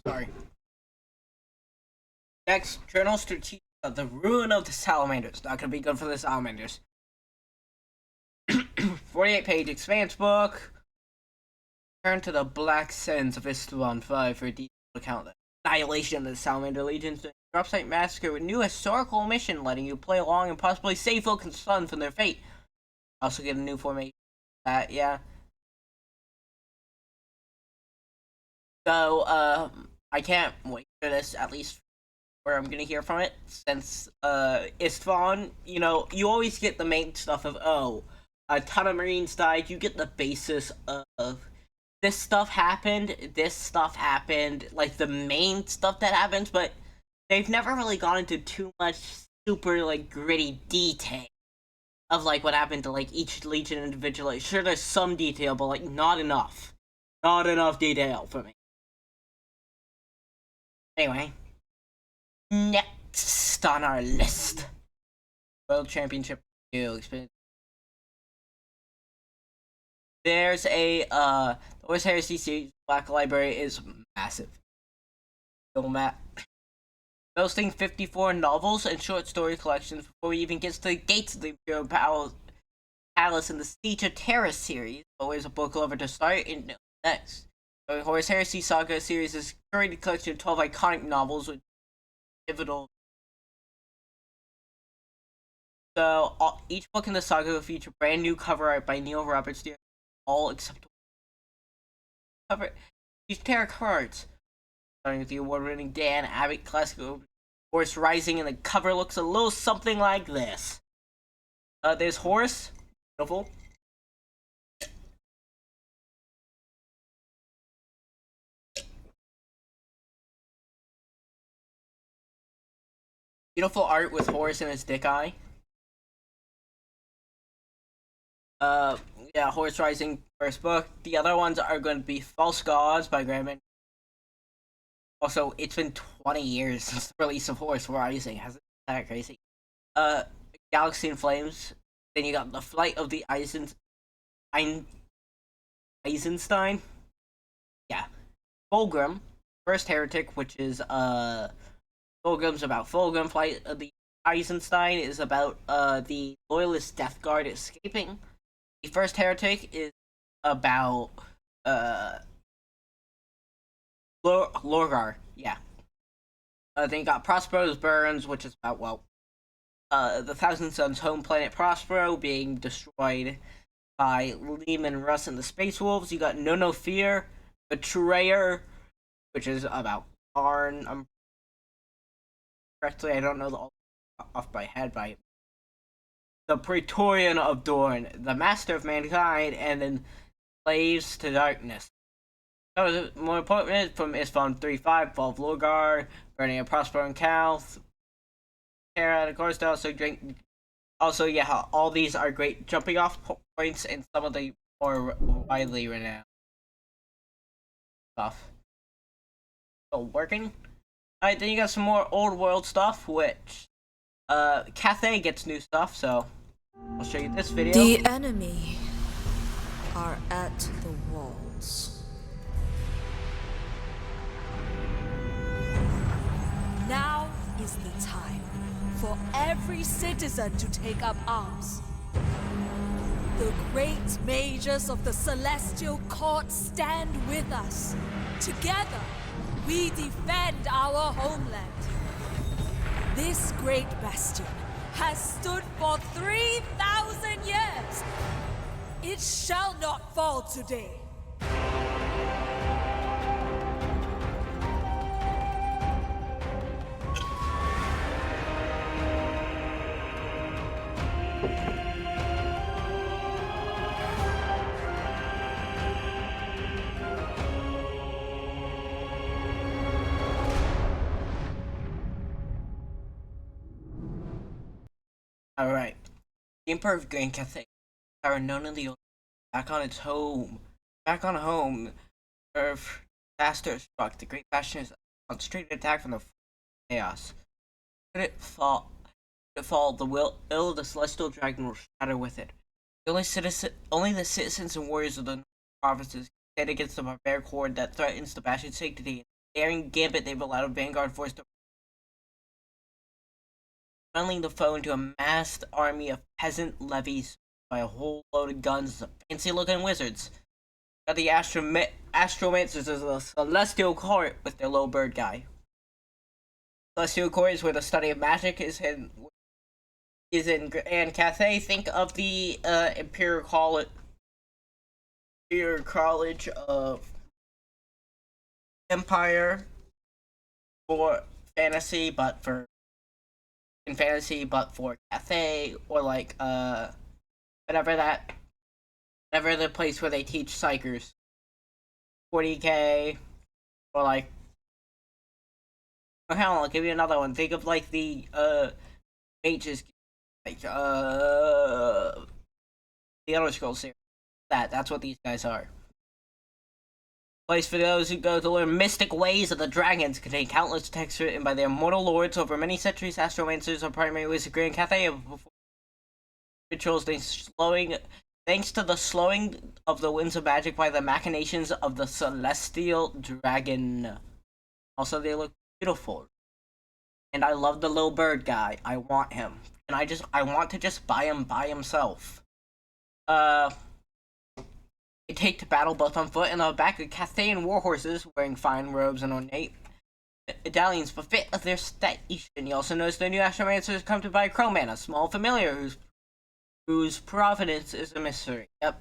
Sorry. Next, Journal Strategic of the Ruin of the Salamanders. Not gonna be good for the Salamanders. 48-page expanse book. Turn to the Black Sands of Istvan 5 for a detailed account of the annihilation of the Salamander Legions during the Dropsite Massacre with new historical mission letting you play along and possibly save Vulcan's son from their fate. Also get a new formation. Yeah. So, I can't wait for this, at least where I'm gonna hear from it, since, Istvan, you know, you always get the main stuff of, oh, a ton of Marines died, you get the basis of, this stuff happened, like, the main stuff that happens, but they've never really gone into too much super, like, gritty detail of, like, what happened to, like, each Legion individually. Sure, there's some detail, but, like, not enough. Not enough detail for me. Anyway, next on our list, World Championship experience. There's a the Horus Heresy series Black Library is massive. Boasting 54 novels and short story collections before he even gets to the gates of the Imperial Palace in the Siege of Terra series. Always a book lover to start and next. The Horus Heresy Saga series is a curated collection of 12 iconic novels with pivotal. So, each book in the saga will feature brand new cover art by Neil Roberts, all acceptable cover. These Terra cards, starting with the award-winning Dan Abbott classic Horus Rising, and the cover looks a little something like this. There's Horus, beautiful. Beautiful art with Horus and his dick eye. Uh, yeah, Horse Rising first book. The other ones are going to be False Gods by Graham. Also, it's been 20 years since the release of Horse Rising. Hasn't that crazy? Uh, Galaxy in Flames. Then you got The Flight of the Eisenstein. Yeah. Fulgrim, First Heretic, which is Fulgrim's about Fulgrim. Flight of the Eisenstein is about the Loyalist Death Guard escaping. The First Heretic is about Lorgar. Yeah. Then you got Prospero's Burns, which is about the Thousand Suns home planet Prospero being destroyed by Lehman Russ and the Space Wolves. You got No Fear, Betrayer, which is about Karn. Correctly, I don't know the off my head, by the Praetorian of Dorn, the Master of Mankind, and then Slaves to Darkness. So, more important from Isfon 3-5, Fall of Lorgar, Burning of Prospero and Calth, Terra, of course, also, yeah, all these are great jumping off points and some of the more widely renowned stuff. So, working. Alright, then you got some more old world stuff, which, Cathay gets new stuff, so I'll show you this video. The enemy are at the walls. Now is the time for every citizen to take up arms. The great mages of the Celestial Court stand with us. Together, we defend our homeland. This great bastion has stood for 3,000 years. It shall not fall today. Alright. The Emperor of Grand Cathay are known in the old back on home. Earth disaster struck. The Great Bastion is on straight attack from the chaos. Could it fall, the will of the Celestial Dragon will shatter with it. Only the citizens and warriors of the provinces stand against the barbaric horde that threatens the Bastion's sanctity. Daring gambit, they've allowed a vanguard force to funneling the foe into a massed army of peasant levies by a whole load of guns of fancy-looking wizards. Got the Astromancers of the Celestial Court with their little bird guy. Celestial Court is where the study of magic is in Grand Cathay. Think of the Imperial College of Empire for fantasy, but for Cathay, or like whatever the place where they teach psychers. 40K, or like, hell, I'll give you another one. Think of like the mages, like the Elder Scrolls series. That's what these guys are. Place for those who go to learn mystic ways of the dragons, contain countless texts written by their mortal lords over many centuries. Astromancers are primary ways of Grand Cathay rituals. Thanks to the slowing of the winds of magic by the machinations of the Celestial Dragon. Also, they look beautiful. And I love the little bird guy. I want him. And I want to just buy him by himself. They take to battle both on foot and on the back of Cathayan warhorses, wearing fine robes and ornate medallions befit of their station. You also notice the new Astromancers come to buy Crowman, a small familiar whose provenance is a mystery. Yep.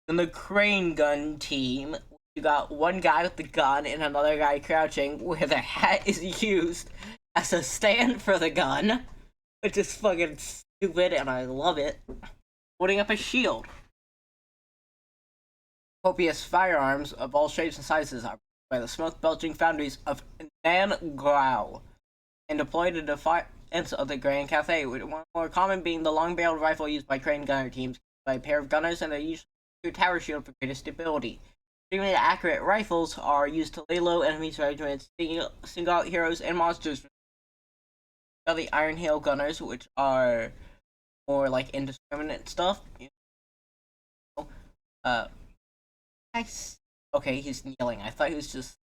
In the Crane Gun team, you got one guy with the gun and another guy crouching, where the hat is used as a stand for the gun, which is fucking stupid, and I love it. Holding up a shield. Copious firearms of all shapes and sizes are by the smoke-belching foundries of Nangrao and deployed in defiance of the Grand Cathay, with one more common being the long-barreled rifle used by crane gunner teams, by a pair of gunners, and they use a tower shield for greater stability. Extremely accurate rifles are used to lay low enemies' regiments, single out heroes and monsters. The Iron Hail gunners, which are more like indiscriminate stuff. Okay, he's kneeling. I thought he was just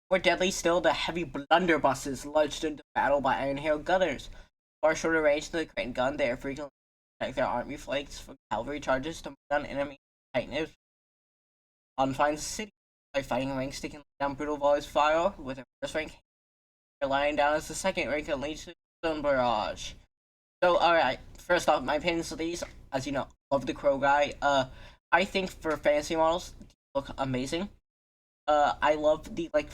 more deadly still. The heavy blunderbusses lodged into battle by Iron Hail gunners. Far shorter range than the crane gun, they are frequently protect their army flanks from cavalry charges to gun enemy tightness. Confines the city by fighting ranks taking down brutal volleys of fire with their first rank lying down as the second rank and leads to stone barrage. So, alright, first off, my opinions of these, as you know, love the Crow guy. I think for fantasy models, they look amazing. I love the, like,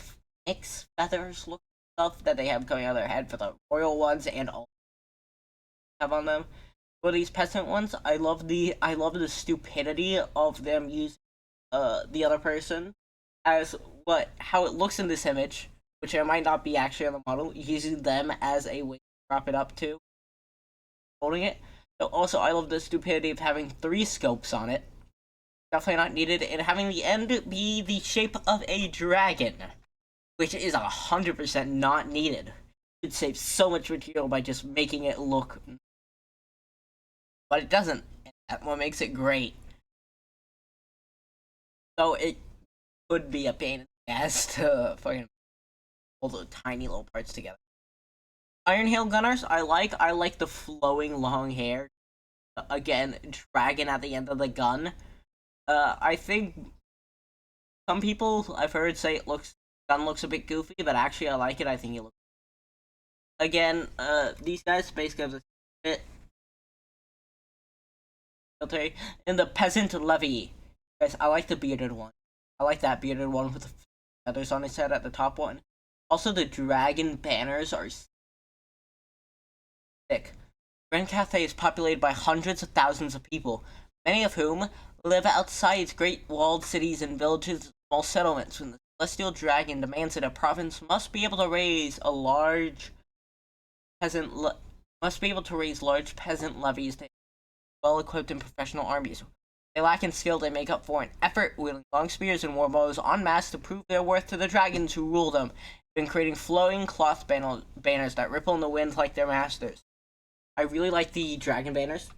phoenix feathers look stuff that they have coming out of their head for the royal ones and all have on them. For these peasant ones, I love the stupidity of them using, the other person as how it looks in this image, which it might not be actually on the model, using them as a way to prop it up to holding it. So also, I love the stupidity of having 3 scopes on it. Definitely not needed, and having the end be the shape of a dragon, which is 100% not needed. It saves so much material by just making it look, but it doesn't. And that's what makes it great. So it could be a pain in the ass to fucking all the tiny little parts together. Iron Hail gunners, I like the flowing long hair. Again, dragon at the end of the gun. I think some people I've heard say gun looks a bit goofy, but actually I like it. I think it looks. Again, these guys, Space Cubs, a bit military. In the peasant levy, guys, I like the bearded one. I like that bearded one with the feathers on his head at the top one. Also, the dragon banners are sick. Grand Cathay is populated by hundreds of thousands of people, many of whom live outside its great walled cities and villages and small settlements. When the celestial dragon demands that a province must be able to raise large peasant levies to well-equipped and professional armies. They lack in skill, they make up for in effort, wielding long spears and war bows en masse to prove their worth to the dragons who rule them, and creating flowing cloth banners that ripple in the wind like their masters. I really like the dragon banners,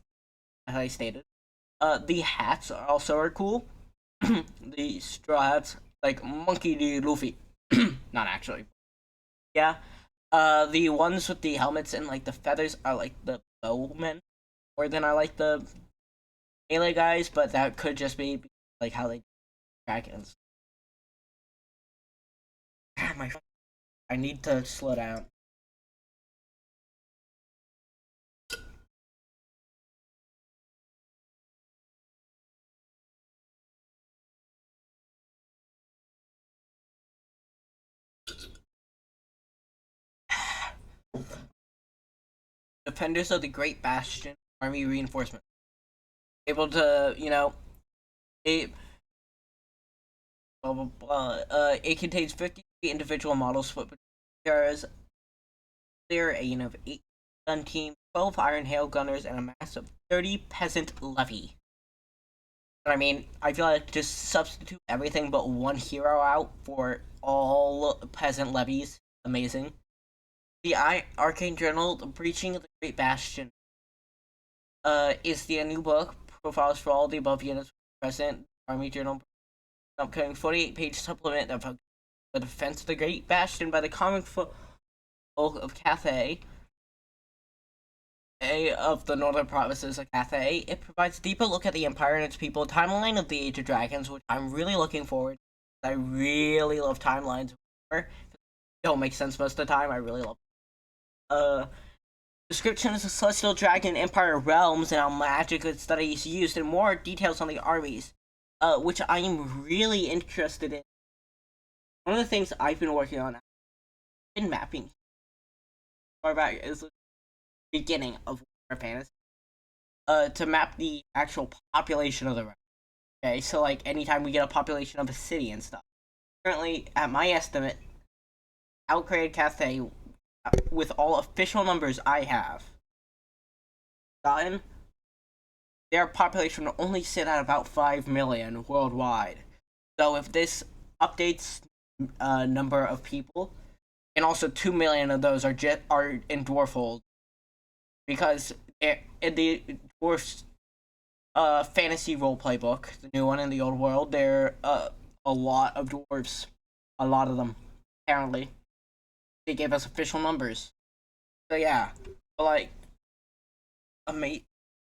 as I stated. The hats are cool. The straw hats, like Monkey D. Luffy. Not actually. Yeah. The ones with the helmets and like the feathers are like the bowmen more than I like the melee guys, but that could just be like how they do dragons. I need to slow down. Defenders of the Great Bastion Army Reinforcement. Able to, it blah blah blah. It contains 53 individual models split between cars. There a unit of 8 gun team, 12 Iron Hail gunners, and a mass of 30 peasant levy. I mean, I feel like just substitute everything but one hero out for all peasant levies. Amazing. The Arcane Journal, The Breaching of the Great Bastion, is the new book. Profiles for all the above units present. Army Journal, upcoming 48-page supplement of the defense of the Great Bastion by the comic folk of Cathay, of the northern provinces of Cathay. It provides a deeper look at the Empire and its people, timeline of the Age of Dragons, which I'm really looking forward to. I really love timelines. They don't make sense most of the time. I really love descriptions of Celestial Dragon Empire realms and how magic and studies used, and more details on the armies, which I am really interested in. One of the things I've been working on in mapping far back is the beginning of Warhammer Fantasy, to map the actual population of the realm. Okay, so like anytime we get a population of a city and stuff. Currently, at my estimate, Outcreated Cathay, with all official numbers I have gotten, their population will only sit at about 5 million worldwide. So if this updates number of people, and also 2 million of those are in dwarfhold, because in the dwarfs fantasy roleplay book, the new one in the old world, there are a lot of dwarves, a lot of them. Apparently, they gave us official numbers. So yeah, but like,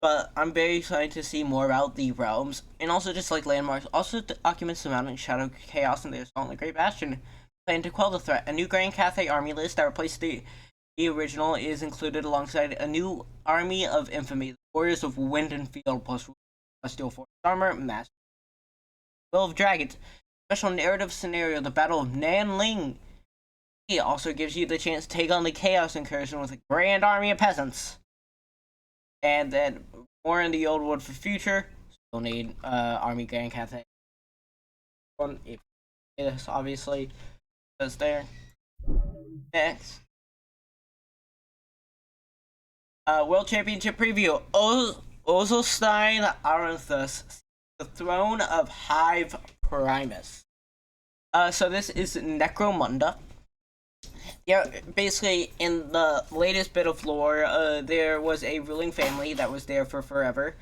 but I'm very excited to see more about the realms, and also just like landmarks. Also documents the mountain shadow chaos and the assault on the Great Bastion. Plan to quell the threat. A new Grand Cathay army list that replaced the original is included alongside a new army of infamy, the Warriors of Wind and Field plus Steel Force armor, Master Will of Dragons. Special narrative scenario: the Battle of Nanling. It also gives you the chance to take on the Chaos Incursion with a grand army of peasants. And then more in the old world for future. Still need Army Grand Cathay. One, if this obviously is there. Next. World Championship preview. Ozelstein Aranthus, the throne of Hive Primus. So this is Necromunda. Yeah, basically, in the latest bit of lore, there was a ruling family that was there for forever.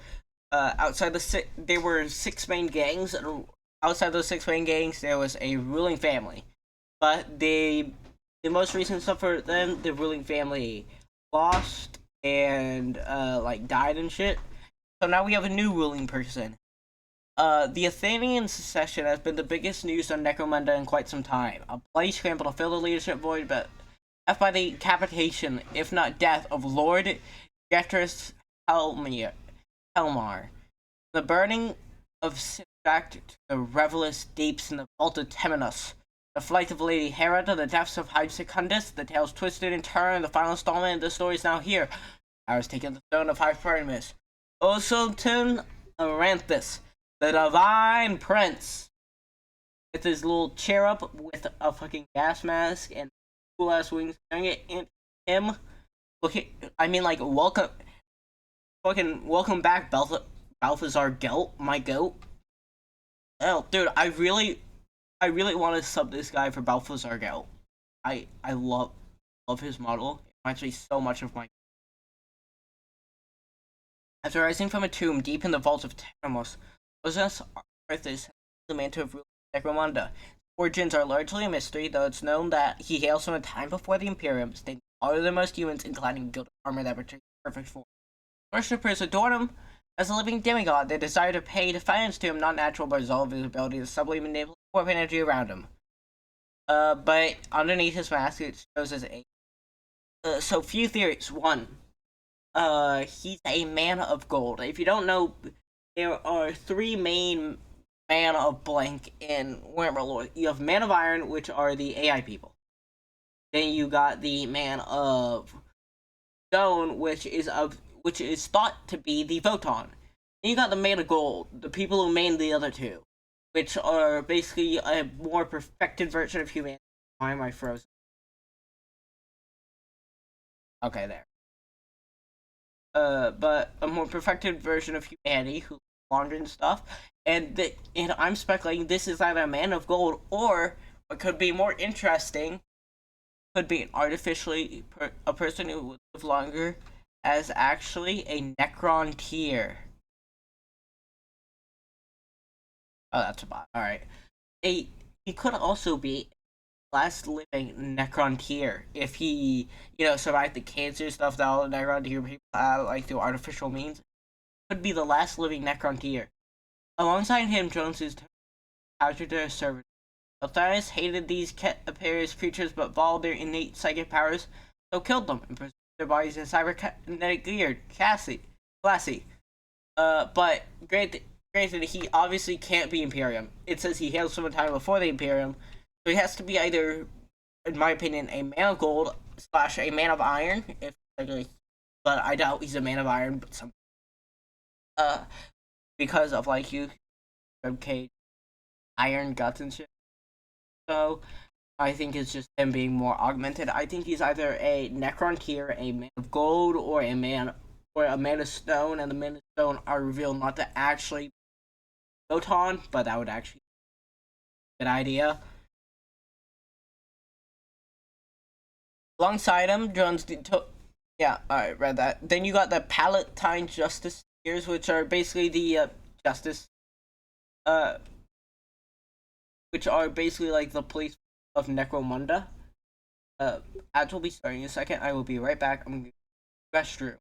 There were 6 main gangs, and outside those 6 main gangs, there was a ruling family. But the most recent stuff for them, the ruling family lost and like died and shit. So now we have a new ruling person. The Athenian secession has been the biggest news on Necromunda in quite some time. A bloody scramble to fill the leadership void, but left by the decapitation, if not death, of Lord Getrus Helmar. The burning of back to the revelous deeps in the vault of Temenus. The flight of Lady Hera to the depths of Hyde Secundus. The tales twisted and turned. The final installment of the story is now here. I was taking the throne of Hyde Primus. Osultan Aranthus, the Divine Prince, with his little cherub with a fucking gas mask and cool ass wings, staring at him. Welcome back, Balthazar Gelt, my goat. Oh, dude, I really want to sub this guy for Balthazar Gelt. I love his model. It reminds me so much of my. After rising from a tomb deep in the vault of Teramos, Ozus Arthas, the mantle of Necromunda. Origins are largely a mystery, though it's known that he hails from a time before the Imperium, staying taller than most humans and clad in gilded armor that returns perfect form. Worshippers adore him as a living demigod. They desire to pay defiance to him, not natural, but resolve his ability to subtly manipulate warp energy around him. But underneath his mask, it shows as a. So few theories. One, he's a man of gold. If you don't know, there are 3 main man of blank in Warhammer lore. You have man of iron, which are the AI people. Then you got the man of stone, which is thought to be the Photon. Then you got the man of gold, the people who main the other 2, which are basically a more perfected version of humanity. Why am I frozen? Okay, there. But a more perfected version of humanity who longer and stuff, and I'm speculating this is either a man of gold, or what could be more interesting could be a person who would live longer as actually a Necron tier. Oh, that's a bot. Alright. He could also be last living Necron tier if he, survived the cancer stuff that all the Necron tier people have, like through artificial means. Could be the last living Necron tier. Alongside him, Jones's captured their servant. Altharis hated these Aparius creatures, but followed their innate psychic powers, so killed them and preserved their bodies in cyberkinetic gear. Classy. But granted, he obviously can't be Imperium. It says he hails from a time before the Imperium, so he has to be either, in my opinion, a man of gold / a man of iron. But I doubt he's a man of iron. But some. Because of ribcage, iron guts and shit. So I think it's just him being more augmented. I think he's either a Necron tier, a man of gold, or a man for a Mana Stone, and the Mana Stone are revealed not to actually be Photon, but that would actually be a good idea. Alongside him, yeah, alright, read that. Then you got the Palatine Justice Spheres, which are basically the Justice, which are basically like the police of Necromunda. Ads will be starting in a second. I will be right back. I'm going to the restroom.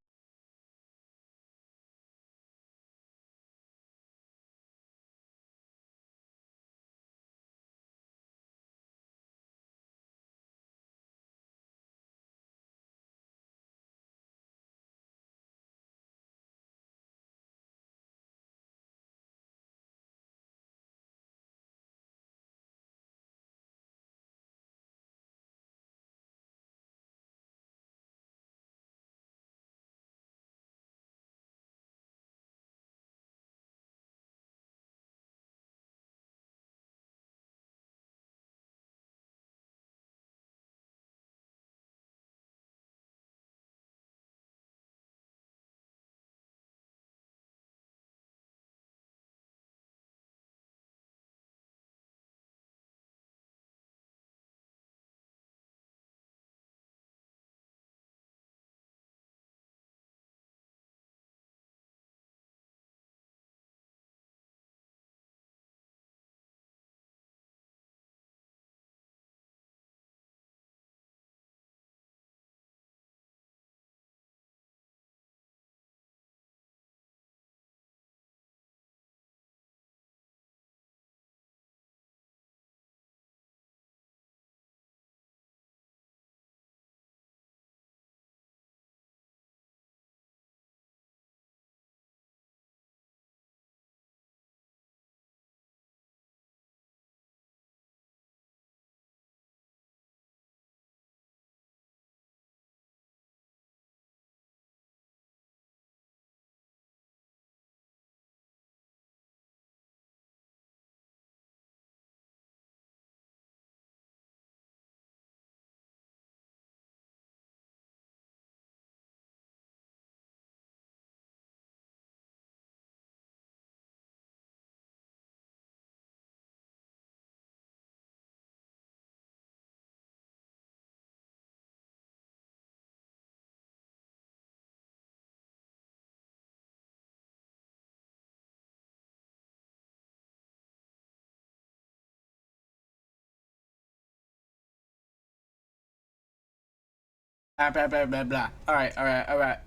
Blah, blah, blah, blah, blah. Alright. Alright,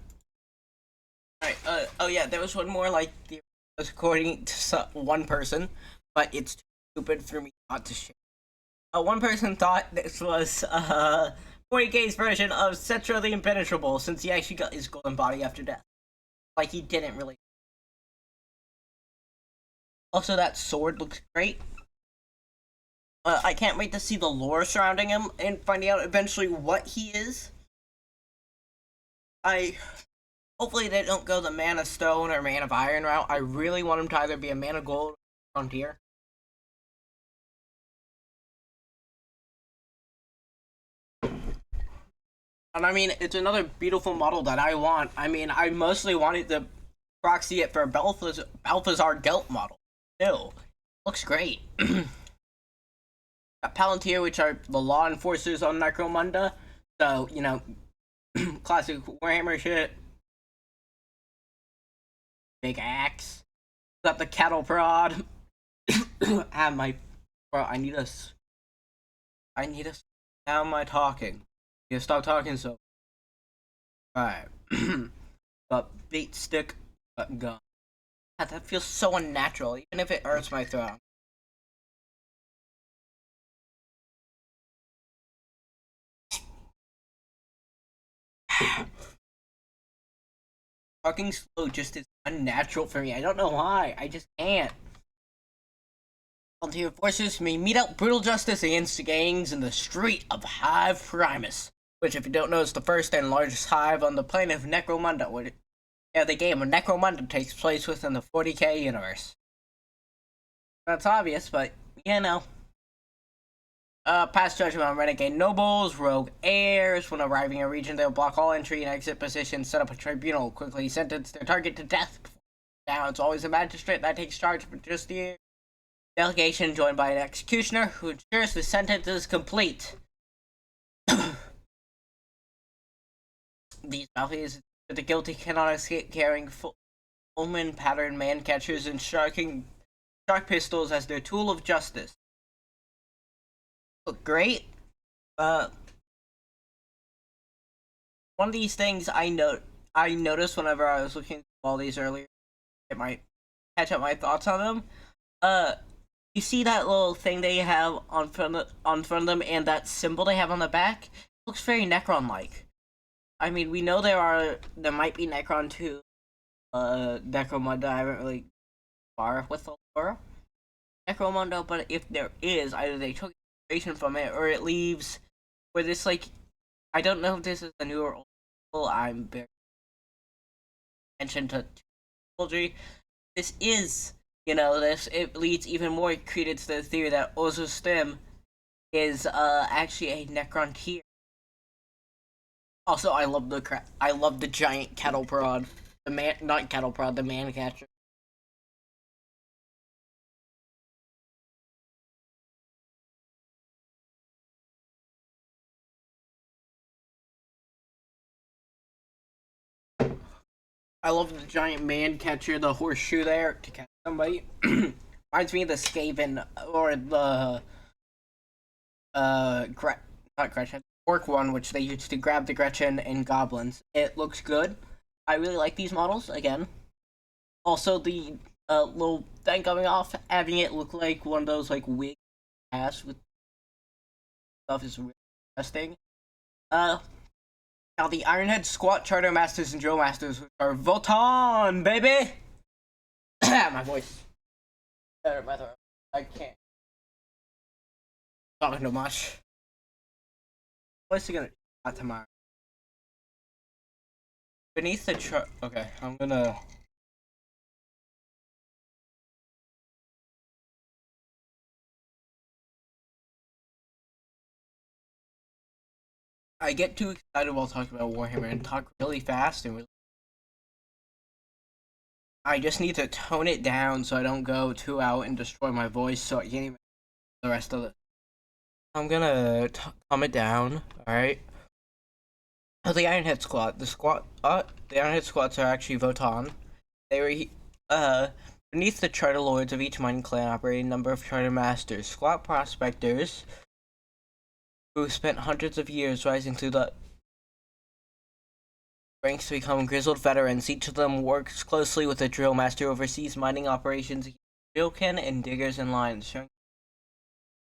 oh yeah, there was one more, like, according to one person, but it's too stupid for me not to share. One person thought this was, 40K's version of Cetra the Impenetrable, since he actually got his golden body after death. Like, he didn't really. Also, that sword looks great. I can't wait to see the lore surrounding him and finding out eventually what he is. Hopefully they don't go the Mana Stone or Man of Iron route. I really want him to either be a Mana Gold or Frontier. And I mean, it's another beautiful model that I want. I mean, I mostly wanted to proxy it for Balthazar Gelt model. Ew. Looks great. Got Palantir, which are the law enforcers on Necromunda. So, you know, classic Warhammer shit. Big axe. Got the cattle prod. Ah, my. Bro, I need to. Down my talking. I need to stop talking so. Alright. Got bait stick. Gun. God, that feels so unnatural, even if it hurts my throat. Talking slow just is unnatural for me. I don't know why. I just can't. Volunteer forces may mete out brutal justice against the gangs in the street of Hive Primus, which, if you don't know, is the first and largest hive on the planet of Necromunda. The game of Necromunda takes place within the 40K universe. That's obvious, but you know. Pass judgment on renegade nobles, rogue heirs. When arriving in a region, they'll block all entry and exit positions, set up a tribunal, quickly sentence their target to death. Now it's always a magistrate that takes charge of just the delegation, joined by an executioner who ensures the sentence is complete. These malfeasors, the guilty cannot escape carrying Fulman pattern man catchers and shark pistols as their tool of justice. Look great. One of these things I noticed whenever I was looking at all these earlier, it might catch up my thoughts on them. You see that little thing they have on front of them, and that symbol they have on the back? It looks very Necron-like. I mean, we know there might be Necron 2, Necromunda. I haven't really far with the lore Necromunda, but if there is, either they took inspiration from it, or it leaves where this, like, I don't know if this is a new or old. I'm very attention to technology. This is, it leads even more credence to the theory that Ozo Stim is actually a Necron tier. Also, I love the giant cattle prod. The man catcher. I love the giant man catcher, the horseshoe there to catch somebody. Reminds me of the Skaven or the not Gretchen, orc one, which they used to grab the Gretchen and goblins. It looks good. I really like these models again. Also, the little thing coming off, having it look like one of those like wig hats with stuff is really interesting. Now the Ironhead Squat Charter Masters and Drill Masters are Votan, baby! My voice. Better my throat. I can't. Talking too much. What's he gonna do tomorrow? Beneath the chart. Okay, I'm gonna. I get too excited while talking about Warhammer and talk really fast and really. I just need to tone it down so I don't go too out and destroy my voice, so I can't even the rest of it. I'm gonna calm it down. All right. Oh, the Ironhead Squad. The Ironhead Squads are actually Votan. They were beneath the Charter Lords of each mining clan operate a number of Charter Masters, squat prospectors, who spent hundreds of years rising through the ranks to become grizzled veterans. Each of them works closely with the drill master, oversees mining operations, drillkin and diggers in lines, showing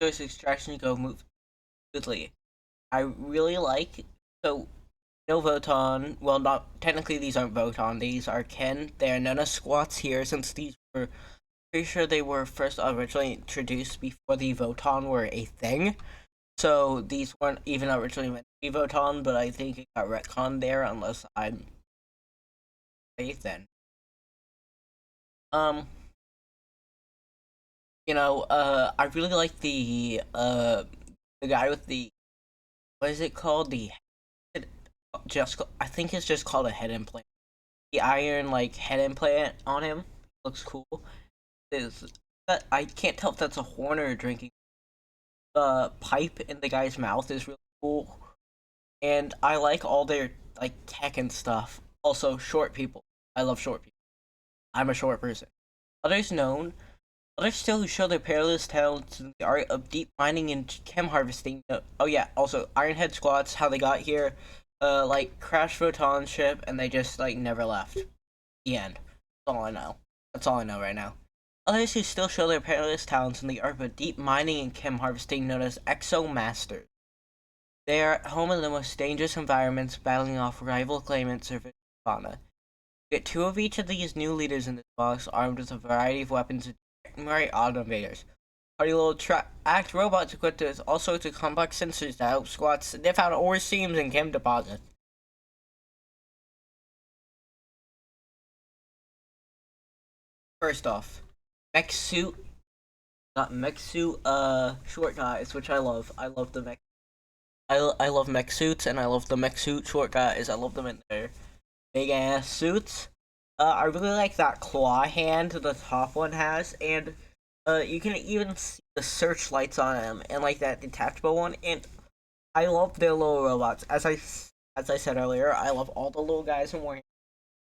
resource extraction go move smoothly. I really like no Votan. Well, not technically these aren't Votan. These are Ken. They are known as squats here, since these were pretty sure they were first originally introduced before the Votan were a thing. So these weren't even originally meant to be Votan, but I think it got retconned there, unless I'm safe then. I really like the guy with the, what is it called? I think it's just called a head implant. The iron head implant on him looks cool. I can't tell if that's a horn or a drinking. The pipe in the guy's mouth is really cool, and I like all their tech and stuff. Also, short people. I love short people. I'm a short person. Others still who show their perilous talents in the art of deep mining and chem harvesting. Oh yeah, also Ironhead Squats, how they got here, crashed Votan ship and they just never left. The end. That's all I know. That's all I know right now. Others who still show their perilous talents in the art of deep mining and chem harvesting, known as Exo Masters. They are at home in the most dangerous environments, battling off rival claimants or fauna. Get 2 of each of these new leaders in this box, armed with a variety of weapons and technology automators. Party little act robots equipped with all sorts of complex sensors to help squats sniff out ore seams and chem deposits. First off, mech suit got mech suit short guys, which I love. I love the mech. I love mech suits, and I love the mech suit short guys. I love them in their big ass suits. I really like that claw hand the top one has, and you can even see the searchlights on them, and like that detachable one. And I love their little robots. As I said earlier, I love all the little guys in Warhammer.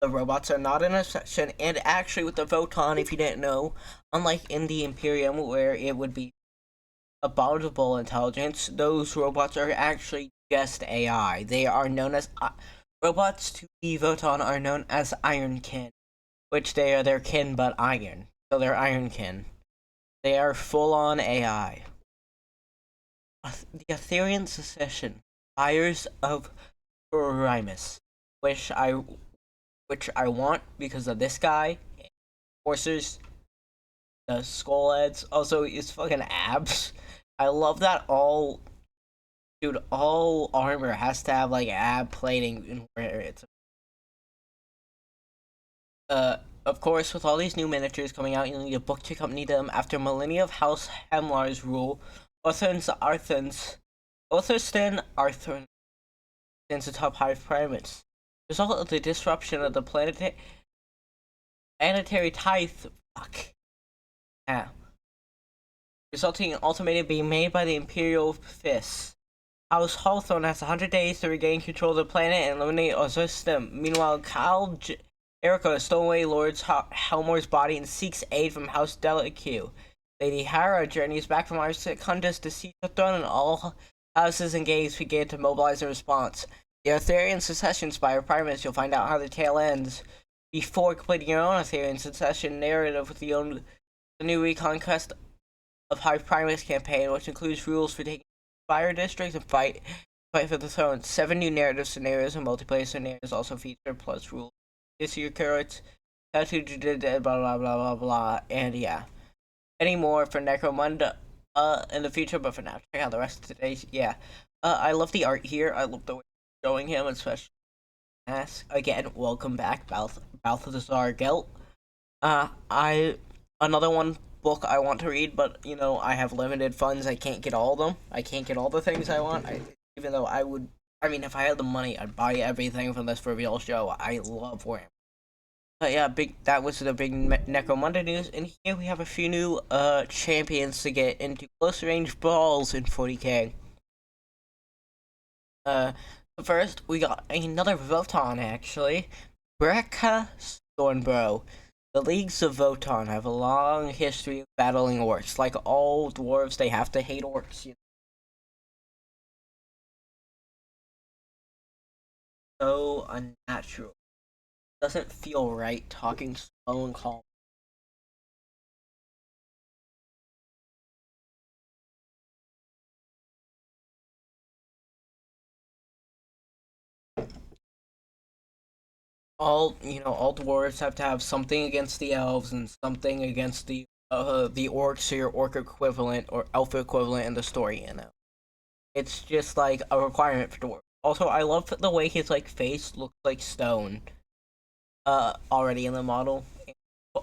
The robots are not in a section, and actually with the Voton, if you didn't know, unlike in the Imperium where it would be abominable intelligence, those robots are actually just AI. They are known as robots to the Voton are known as Ironkin, which they are their kin but iron, so they're Ironkin. They are full-on AI. The Aetherian Secession, Fires of Primus, which I want because of this guy, Forcers, the skull heads, also his fucking abs. I love that all armor has to have like ab plating in where it's. Of course, with all these new miniatures coming out, you'll need a book to accompany them. After millennia of House Hemlar's rule, Othrstan Arthur stands atop Hive Primates. Result of the disruption of the planetary tithe. Fuck. Yeah. Resulting in ultimatum being made by the Imperial Fist. House Hawthorne has 100 days to regain control of the planet and eliminate our system. Meanwhile, Kyle Jericho has stolen away Lord Helmore's body and seeks aid from House Delaque. Lady Hera journeys back from our Secundus to seize the throne, and all houses engaged begin to mobilize a response. The Aetherian Secession Spire Primus, you'll find out how the tale ends. Before completing your own Aetherian Secession narrative with the new Reconquest of Hive Primus campaign, which includes rules for taking Spire districts and fight for the throne. 7 new narrative scenarios and multiplayer scenarios also feature, plus rules. This your carrots, blah blah blah blah blah, and yeah. Any more for Necromunda in the future, but for now, check out the rest of today's. Yeah. I love the art here. I love the way it's showing him, especially again, welcome back, Balthazar Gelt. Another one book I want to read, but you know, I have limited funds. I can't get all of them. I can't get all the things I want. Even though if I had the money, I'd buy everything from this reveal show. I love Warhammer. But yeah, that was the big Necromunda news, and here we have a few new champions to get into close range brawls in 40k. First we got another Voton actually, Brekka Stormbro. The leagues of Voton have a long history of battling orcs. Like all dwarves, they have to hate orcs. So unnatural. Doesn't feel right talking slow and calm. All dwarves have to have something against the elves and something against the orcs or your orc equivalent or elf equivalent in the story, It's just like a requirement for dwarves. Also, I love the way his like face looks like stone. Already in the model.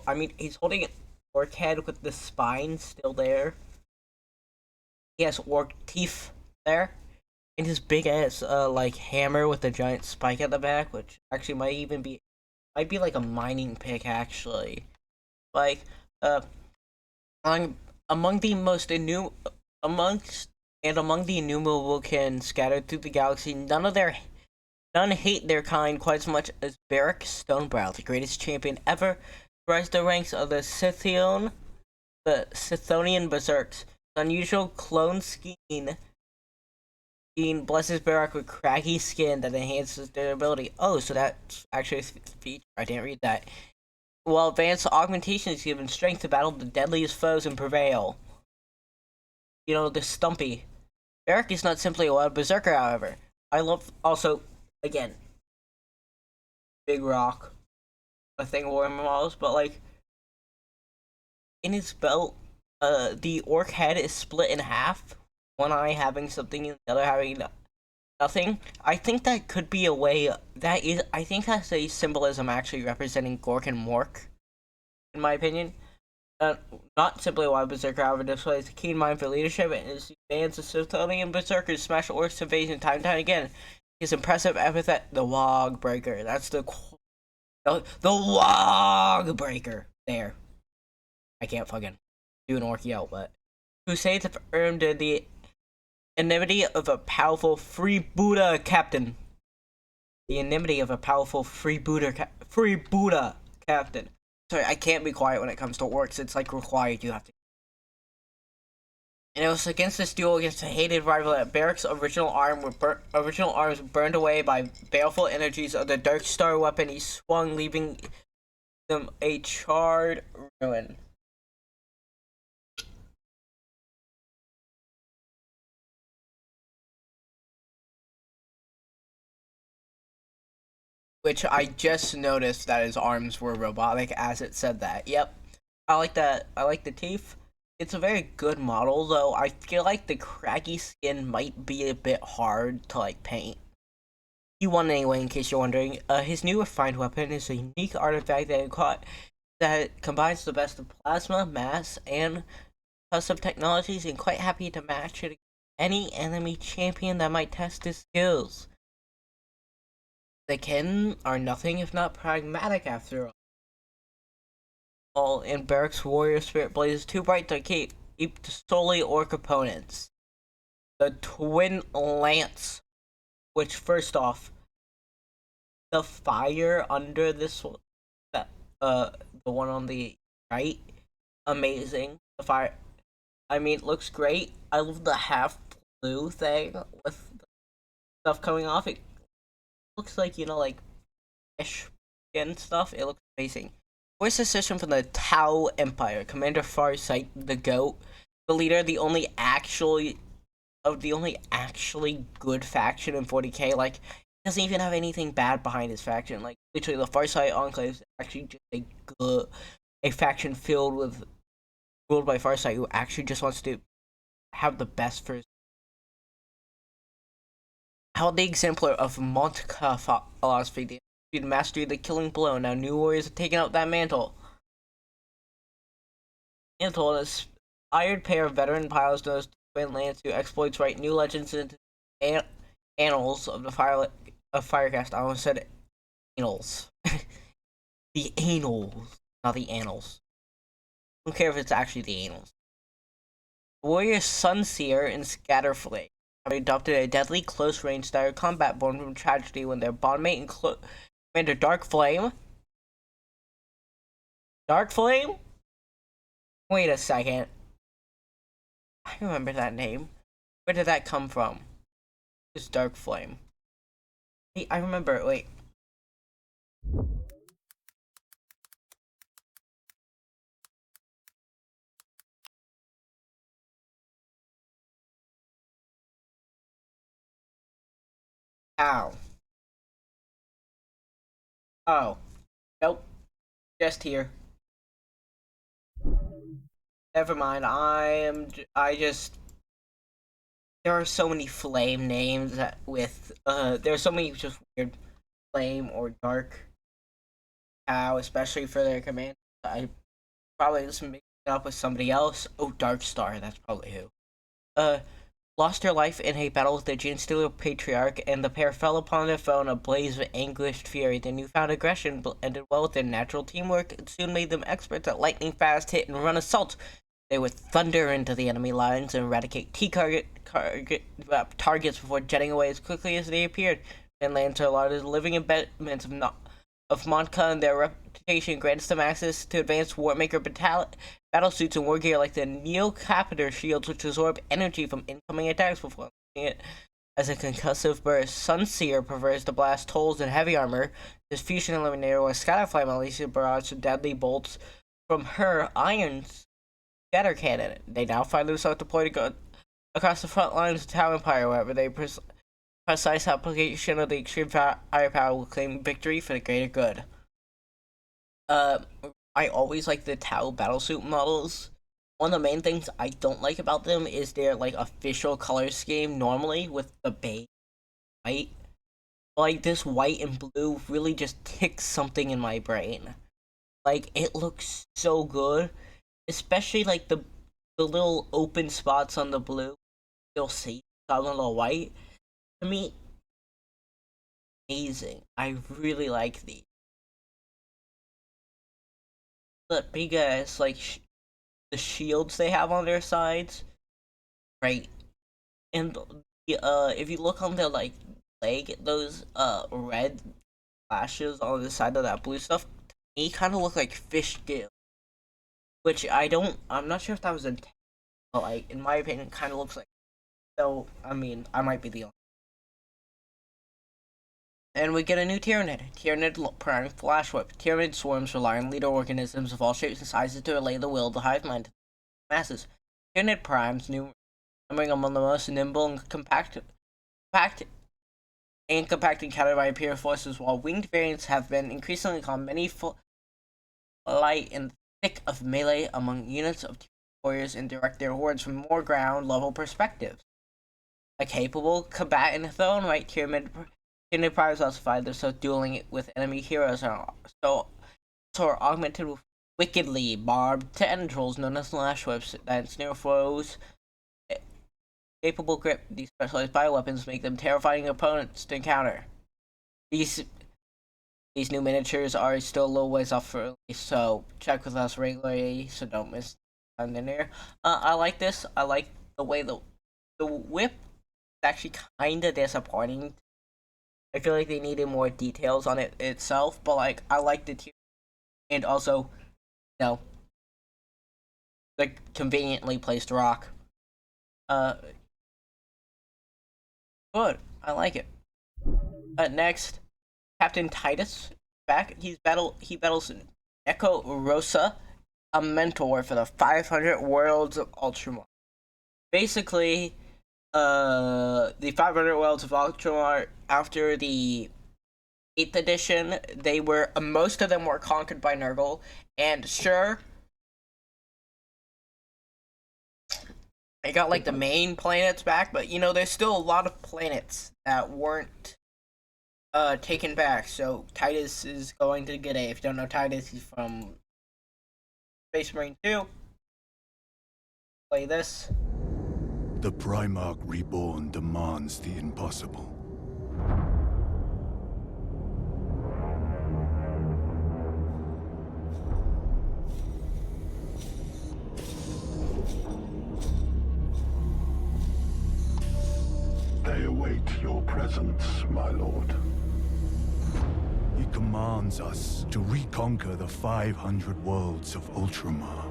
I mean, he's holding an orc head with the spine still there. He has orc teeth there. And his big ass, like, hammer with a giant spike at the back, which actually might be like a mining pick, actually. Like, among the innumerable kin scattered through the galaxy, none hate their kind quite as much as Beric Stonebrow, the greatest champion ever, rise to the ranks of the Scythonian Berserks. The unusual clone scheme blesses Beric with craggy skin that enhances durability. Oh, so that's actually a feature. I didn't read that. While advanced augmentation is given strength to battle the deadliest foes and prevail. You know, the Stumpy. Beric is not simply a wild berserker, however. I love, also, again, Big Rock, a thing of Warhammer models, but like, in his belt, the orc head is split in half, one eye having something and the other having nothing. I think that could be a way, I think that's a symbolism actually representing Gork and Mork, in my opinion. Not simply why Berserker, however, displays a keen mind for leadership and his demands of Sicilian Berserkers smash orcs invasion time and time again. His impressive epithet, the Wog Breaker. That's the Wog Breaker. There. I can't fucking do an orc yell, but Crusades have earned the enmity of a powerful freebooter captain. The enmity of a powerful freebooter captain. Sorry, I can't be quiet when it comes to orcs. It's like required. You have to. And it was against this duel against a hated rival that Barrack's original arms were burned away by baleful energies of the Dark Star weapon he swung, leaving them a charred ruin. Which I just noticed that his arms were robotic as it said that. Yep. I like that. I like the teeth. It's a very good model, though. I feel like the craggy skin might be a bit hard to, like, paint. He won anyway, in case you're wondering. His new refined weapon is a unique artifact that combines the best of plasma, mass, and custom technologies, and quite happy to match it against any enemy champion that might test his skills. The Kin are nothing if not pragmatic, after all. In Barrack's warrior spirit blazes too bright to keep solely orc opponents. The Twin Lance, which first off, the fire under this the one on the right, amazing. The fire, I mean, it looks great. I love the half blue thing with the stuff coming off. It looks like, you know, like fish and stuff. It looks amazing. Voice decision from the Tau Empire. Commander Farsight, the GOAT, the leader of the only actually good faction in 40k. Like, he doesn't even have anything bad behind his faction. Like, literally, the Farsight Enclave is actually just a faction ruled by Farsight, who actually just wants to have the best for his. How the exemplar of Montka philosophy, the mastery of the killing blow. Now new warriors have taken out that mantle. An inspired pair of veteran pilots knows Twin Lance who exploits write new legends into annals of the Firecast. I almost said annals. The annals, not the annals. I don't care if it's actually the annals. Warrior Sunseer and Scatterflame have adopted a deadly close-range style of combat born from tragedy when their bondmate and Commander Darkflame. Darkflame? Wait a second. I remember that name. Where did that come from? It's Darkflame. Hey, I remember it. Wait. Ow. Oh. Nope. Just here. Never mind. There are so many flame names there are so many just weird flame or dark cow, especially for their command. I probably just mixed it up with somebody else. Oh, Darkstar, that's probably who. Lost their life in a battle with the Genestealer Patriarch, and the pair fell upon their foe in a blaze of anguished fury. Their newfound aggression ended well with their natural teamwork and soon made them experts at lightning-fast hit and run assaults. They would thunder into the enemy lines and eradicate targets before jetting away as quickly as they appeared. And Lance are lauded as living embedments of Montka, and their reputation grants them access to advanced Warmaker battlesuits and war gear like the Neocapator shields, which absorb energy from incoming attacks before launching it as a concussive burst. Sunseer prefers to blast holes in heavy armor. His fusion eliminator was Scatterflame unleashes a barrage of deadly bolts from her iron scatter cannon. They now find themselves deployed to go across the front lines of Tau Empire, wherever they precise application of the extreme firepower will claim victory for the greater good. I always like the Tau battlesuit models. One of the main things I don't like about them is their like official color scheme normally with the beige white. Like this white and blue really just ticks something in my brain. Like it looks so good. especially like the little open spots on the blue, you'll see on the little white. To me, amazing. I really like these. But because like the shields they have on their sides, right? And if you look on their like leg, those red flashes on the side of that blue stuff, to me kind of look like fish gill, which I'm not sure if that was intended, but like in my opinion, it kind of looks like. So I mean, I might be the only. And we get a new Tyranid. Tyranid Prime Flash Whip. Tyranid swarms rely on leader organisms of all shapes and sizes to relay the will of the hive mind to the masses. Tyranid Primes, numbering among the most nimble and compact encountered by Imperial forces, while winged variants have been increasingly common. Many fly in the thick of melee among units of warriors and direct their hordes from more ground-level perspectives. A capable combatant in their own right, Tyranid Primes also find themselves dueling with enemy heroes, and so are augmented with wickedly barbed tendrils known as lash whips that ensnare foes. Capable grip, these specialized bioweapons make them terrifying opponents to encounter. These new miniatures are still a little ways off for release, so check with us regularly so don't miss time in there. I like this. I like the way the whip is actually kind of disappointing. I feel like they needed more details on it itself, but like I like the tier, and also, you know, the conveniently placed rock. Good. I like it. Next, Captain Titus back. He battles Echo Rosa, a mentor for the 500 Worlds of Ultramar. Basically, the 500 Worlds of Ultramar after the 8th edition, most of them were conquered by Nurgle, and sure, they got like the main planets back, but there's still a lot of planets that weren't taken back. So Titus is going to get a. If you don't know Titus, he's from Space Marine 2. Play this. The Primarch Reborn demands the impossible. They await your presence, my lord. He commands us to reconquer the 500 worlds of Ultramar.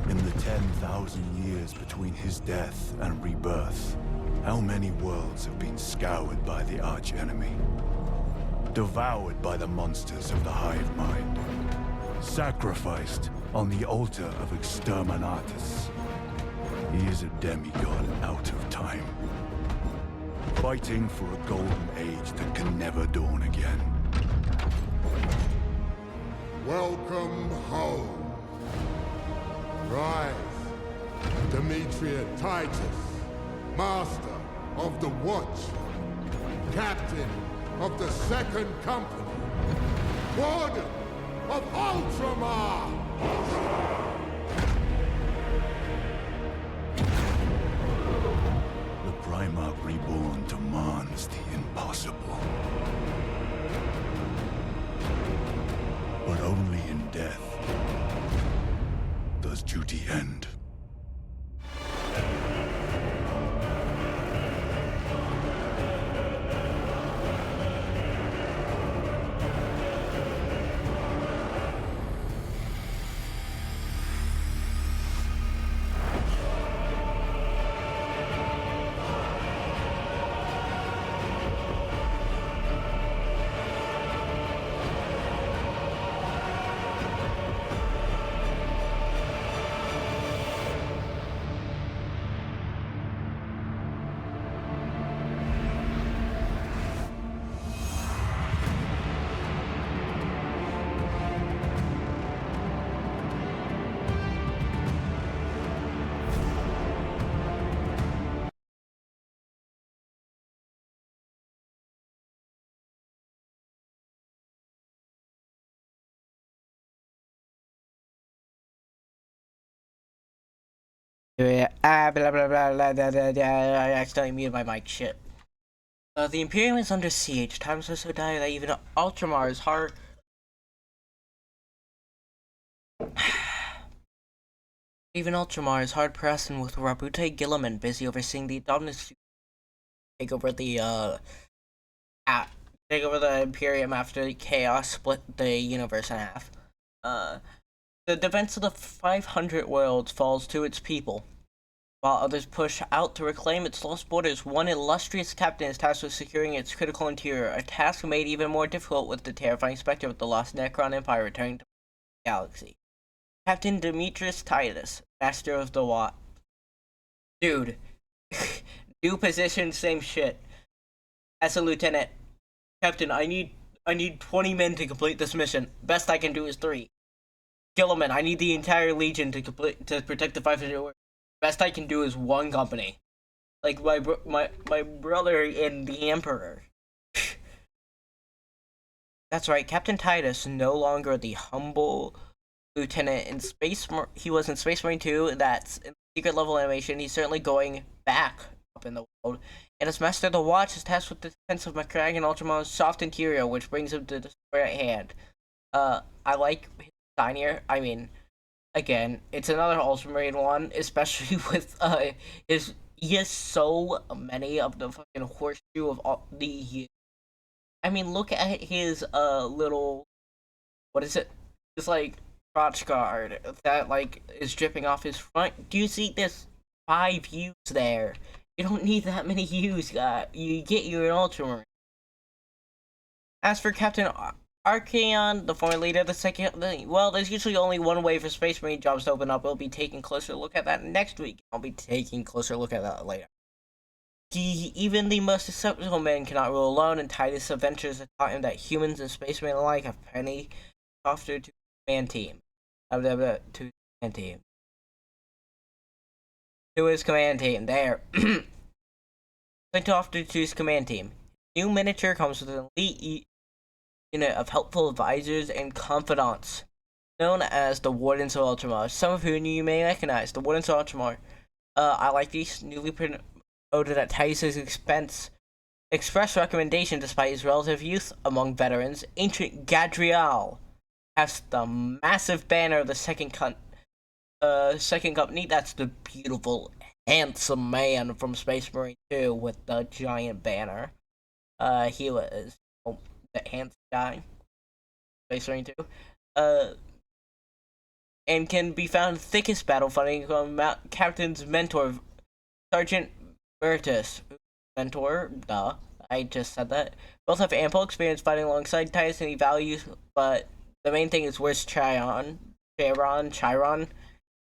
In the 10,000 years between his death and rebirth, how many worlds have been scoured by the archenemy? Devoured by the monsters of the hive mind? Sacrificed on the altar of Exterminatus? He is a demigod out of time, fighting for a golden age that can never dawn again. Welcome home. Rise, Demetria Titus, Master of the Watch, Captain of the Second Company, Warden of Ultramar! The Primarch Reborn demands the impossible. But only in death does duty end. Blah, blah, blah, blah, blah, blah, blah. I accidentally muted my mic. Shit. The Imperium is under siege. Times are so dire that even Ultramar is hard. Even Ultramar is hard pressed, and with Rabute Gilliman busy overseeing the Dominus take over the Imperium after Chaos split the universe in half. The defense of the 500 worlds falls to its people. While others push out to reclaim its lost borders, one illustrious captain is tasked with securing its critical interior, a task made even more difficult with the terrifying specter of the lost Necron Empire returning to the galaxy. Captain Demetrius Titus, Master of the Watt. Dude. New position, same shit. As a lieutenant. Captain, I need 20 men to complete this mission. Best I can do is 3. Gilliman, I need the entire legion to protect the 500 worlds. Best I can do is 1 company. Like my brother and the Emperor. That's right, Captain Titus, no longer the humble lieutenant in he was in Space Marine 2, that's in secret level animation. He's certainly going back up in the world. And as Master of the Watch is tasked with the defense of McCrag and Ultramar's soft interior, which brings him to the destroyer at hand. I like his design here. I mean, again, it's another Ultramarine one, especially with he has so many of the fucking horseshoe of all the. I mean, look at his little, what is it? It's like crotch guard that like is dripping off his front. Do you see this 5 U's there? You don't need that many U's, guy. You get your Ultramarine. As for Captain Archaon, the former leader of the second, well, there's usually only one way for Space Marine jobs to open up. We'll be taking a closer look at that next week. I'll be taking a closer look at that later. Even the most susceptible men cannot rule alone, and Titus' adventures have taught him that humans and Space Marine alike have plenty softer to command team. To command team. To his command team. There. Click to offer to his command team. New miniature comes with an elite unit of helpful advisors and confidants, known as the Wardens of Ultramar, some of whom you may recognize. The Wardens of Ultramar. I like these newly promoted at Titus' express recommendation despite his relative youth among veterans. Ancient Gadriel has the massive banner of the second company. That's the beautiful, handsome man from Space Marine 2 with the giant banner. He was the handsome guy. Space Marine 2. And can be found thickest battle funding from Captain's mentor, Sergeant Bertus. Mentor, duh. I just said that. Both have ample experience fighting alongside Titus, and he values, but the main thing is where's Chiron,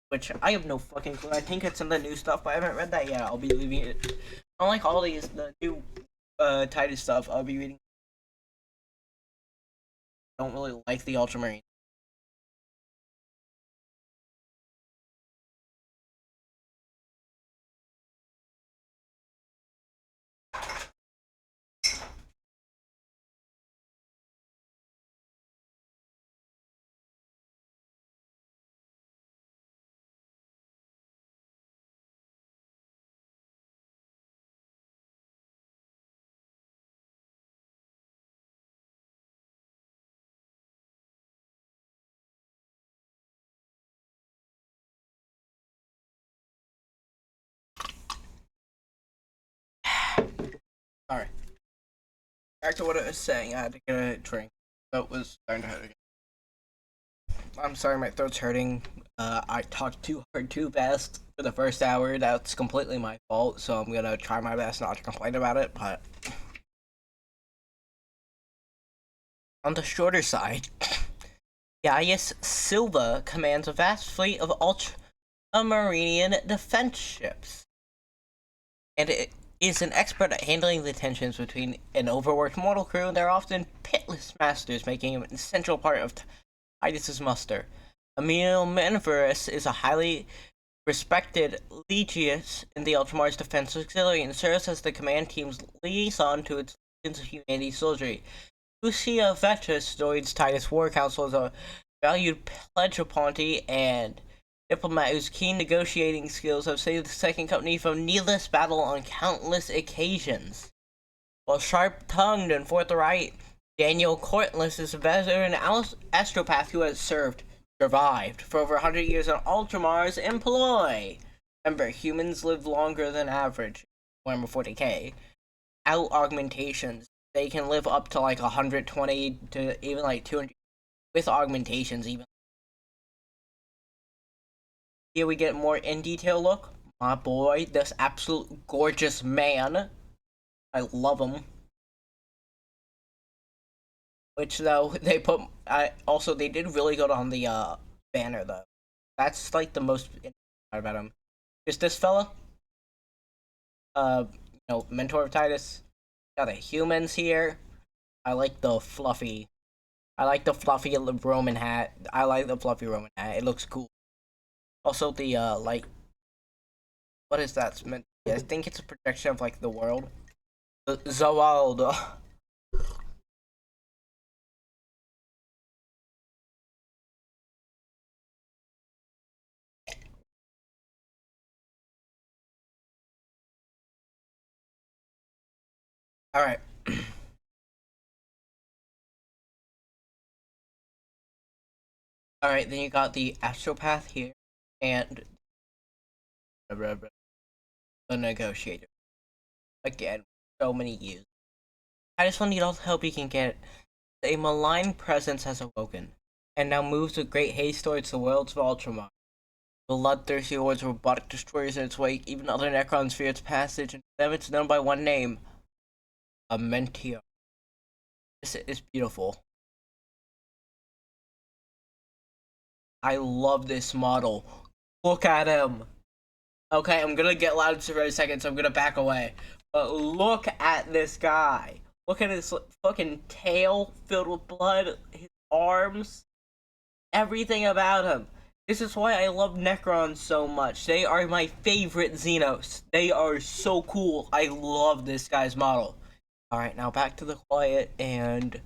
which I have no fucking clue. I think it's in the new stuff, but I haven't read that yet. I'll be leaving it. Unlike all the new Titus stuff, I'll be reading. I don't really like the Ultramarine. Alright. Back to what I was saying. I had to get a drink. Throat was starting to hurt again. I'm sorry, my throat's hurting. I talked too hard, too fast for the first hour. That's completely my fault, so I'm gonna try my best not to complain about it, but on the shorter side, Gaius Silva commands a vast fleet of Ultramarinian defense ships, and it is an expert at handling the tensions between an overworked mortal crew. They're often pitless masters, making him an essential part of Titus's muster. Emil Manverus is a highly respected legius in the Ultramar's defense auxiliary and serves as the command team's liaison to its Legions of Humanity soldiery. Lucia Vetus joins Titus War Council as a valued pledge of Ponty, and diplomat whose keen negotiating skills have saved the Second Company from needless battle on countless occasions. While sharp-tongued and forthright, Daniel Courtless is a veteran astropath who has survived for over 100 years on Ultramar's employ. Remember, humans live longer than average, Warhammer 40k. Out augmentations, they can live up to like 120 to even like 200 with augmentations even. Here we get more in detail look. My boy, this absolute gorgeous man. I love him. Which though they put, also they did really good on the banner though. That's like the most interesting part about him. Is this fella? Mentor of Titus. Got the humans here. I like the fluffy Roman hat. I like the fluffy Roman hat. It looks cool. Also the like, what is that meant? Yeah, I think it's a projection of like the world. Zawaldo. All right. All right, then you got the astropath here, and the negotiator. Again, so many use. I just want to need all the help you can get. A malign presence has awoken, and now moves with great haste towards the worlds of Ultramar. Bloodthirsty hordes of robotic destroyers in its wake, even other Necrons fear its passage, and to them it's known by one name. Amentia. This is beautiful. I love this model. Look at him. Okay, I'm gonna get loud for a second, so I'm gonna back away. But look at this guy. Look at his fucking tail filled with blood, his arms, everything about him. This is why I love Necrons so much. They are my favorite Xenos. They are so cool. I love this guy's model. Alright, now back to the quiet and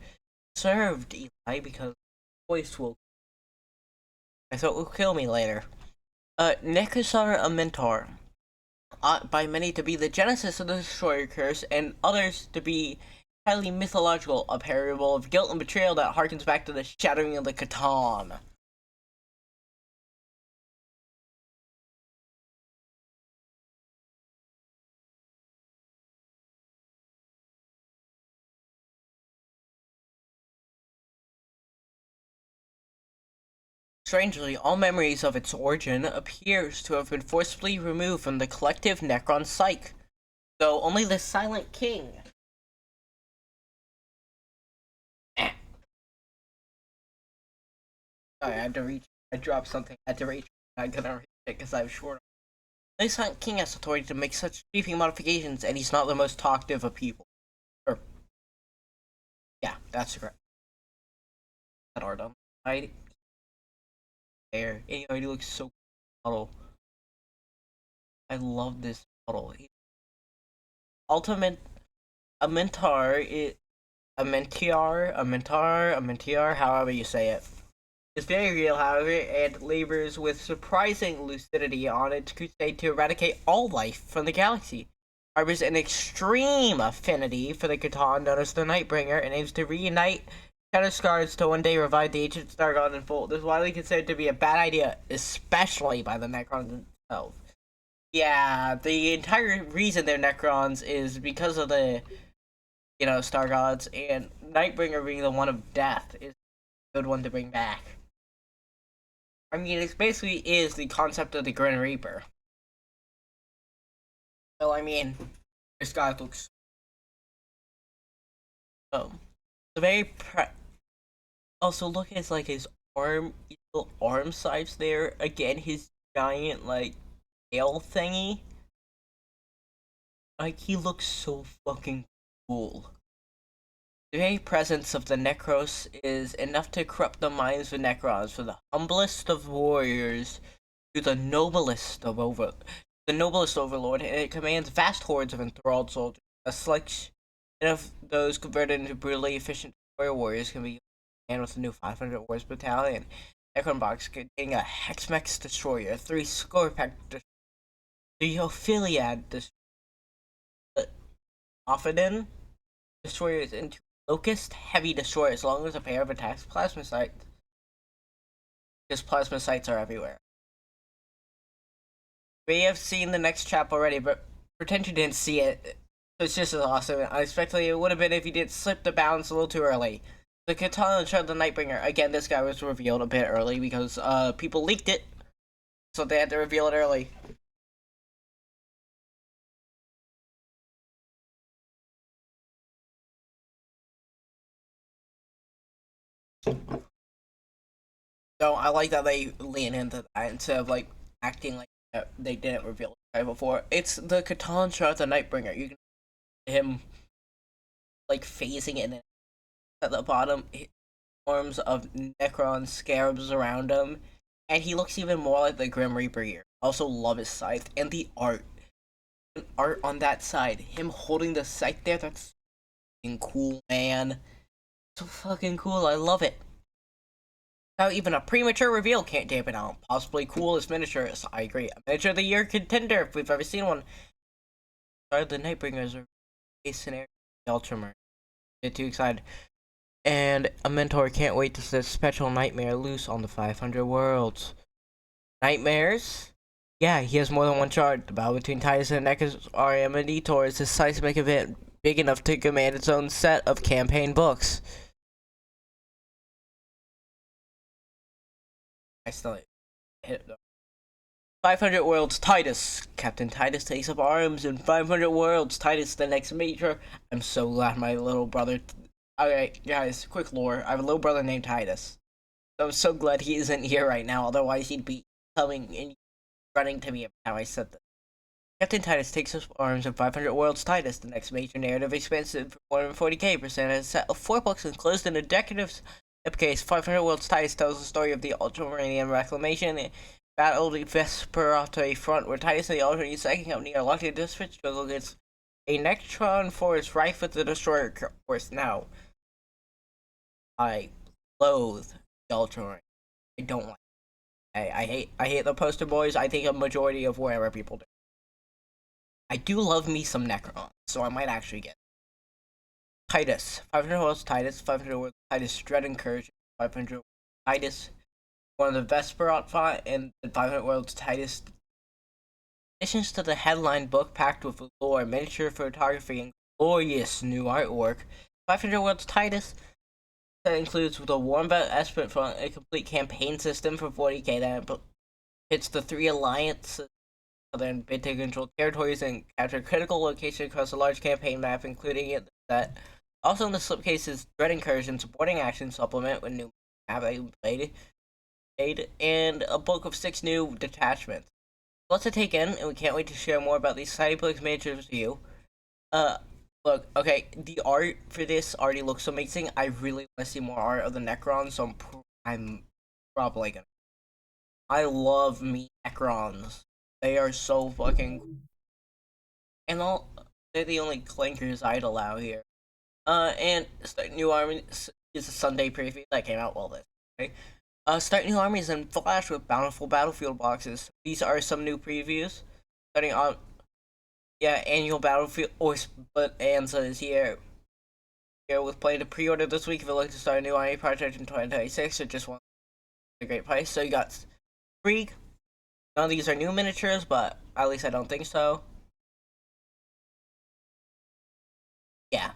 served, Eli, because voice will. I thought it will kill me later. Nekasar a mentor. By many to be the genesis of the Destroyer Curse, and others to be highly mythological, a parable of guilt and betrayal that harkens back to the shattering of the Catan. Strangely, all memories of its origin appears to have been forcibly removed from the collective Necron psyche, though only the Silent King. Sorry, I had to reach. I dropped something. I had to reach. I couldn't reach it because I was short. The Silent King has authority to make such sweeping modifications, and he's not the most talkative of people. Yeah, that's correct. That art on right there. He already looks so cool. I love this model. Ultimate Amentar, however you say it. It's very real, however, and labors with surprising lucidity on its crusade to eradicate all life from the galaxy. Harbors an extreme affinity for the Catan known as the Nightbringer, and aims to reunite Shadow Scars to one day revive the ancient Star God in full. This is widely considered to be a bad idea, especially by the Necrons themselves. Yeah, the entire reason they're Necrons is because of the, Star Gods, and Nightbringer being the one of death is a good one to bring back. I mean, it basically is the concept of the Grim Reaper. So, I mean, this guy looks... the very also, look at his arm, his little arm size there. Again, his giant, tail thingy. He looks so fucking cool. The very presence of the Necros is enough to corrupt the minds of Necrons, from the humblest of warriors to the noblest overlord, and it commands vast hordes of enthralled soldiers. A selection of those converted into brutally efficient warriors can be manned with a new 500 Wars battalion. Necron box containing a Hexmex destroyer, 3 Scorpack destroyers, 3 Ophiliad destroyers, Ophidan destroyers, and 2 Locust heavy destroyers, along with a pair of attacks plasma sites. Because plasma sites are everywhere. We have seen the next chap already, but pretend you didn't see it. It's just as awesome and unexpectedly it would have been if you did slip the balance a little too early. The Katana Child the Nightbringer. Again, this guy was revealed a bit early because people leaked it, so they had to reveal it early. So I like that they lean into that instead of like acting like they didn't reveal it right before. It's the Katana Child the Nightbringer. You can see him like phasing in at the bottom. Forms of Necron scarabs around him, and he looks even more like the Grim Reaper here. Also love his scythe and the art. Art on that side. Him holding the scythe there, that's fucking cool, man. So fucking cool, I love it. Now even a premature reveal can't dampen out. Possibly coolest miniatures, I agree. A miniature of the year contender if we've ever seen one. Sorry, the Nightbringers are a scenario. Ultramarine. Get too excited. And a mentor can't wait to set special nightmare loose on the 500 worlds. Nightmares? Yeah, he has more than one chart. The battle between Titus and Necros RM and Detour is a seismic event big enough to command its own set of campaign books. I still hit it though. 500 worlds Titus. Captain Titus takes up arms in 500 worlds. Titus, the next major. I'm so glad my little brother. Alright, guys, quick lore. I have a little brother named Titus. So I'm so glad he isn't here right now, otherwise he'd be coming and running to me every time I said this. Captain Titus takes up arms in 500 Worlds Titus, the next major narrative expensive for 140k percent has a set of 4 books enclosed in a decorative slipcase. 500 Worlds Titus tells the story of the Ultramarine Reclamation battle the Vesperate front, where Titus and the Ultramarine second company are locked in a desperate struggle against a Necron force rife with the Destroyer force. Now, I loathe the Ultramarine. I don't like it. I hate the poster boys. I think a majority of Warhammer people do. I do love me some Necron, so I might actually get Titus. 500 Worlds Titus, 500 Worlds Titus Dread Incursion, 500 Titus, one of the Vesperot font, and the 500 Worlds Titus. Additions to the headline book packed with lore, miniature photography, and glorious new artwork. 500 Worlds Titus. That includes the Warmbat Esprit font, a complete campaign system for 40k that hits the 3 alliances southern bid to control territories and capture critical locations across a large campaign map, including it that. Also in the slipcase is Dread Incursion supporting action supplement with new map played, and a book of 6 new detachments. Lots to take in, and we can't wait to share more about these Cyberplex miniatures with you. Look, okay, the art for this already looks amazing. I really want to see more art of the Necrons, so I'm probably gonna. I love me Necrons. They are so fucking. And they're the only clankers I'd allow here. And Start New Armies is a Sunday preview that came out this. Okay? Start New Armies in Flash with bountiful battlefield boxes. These are some new previews. Starting on. Yeah, annual battlefield but Anza is here. Here with play to pre-order this week if you look to start a new army project in 2026 or just want a great price. So you got Krieg. None of these are new miniatures, but at least I don't think so. Yeah,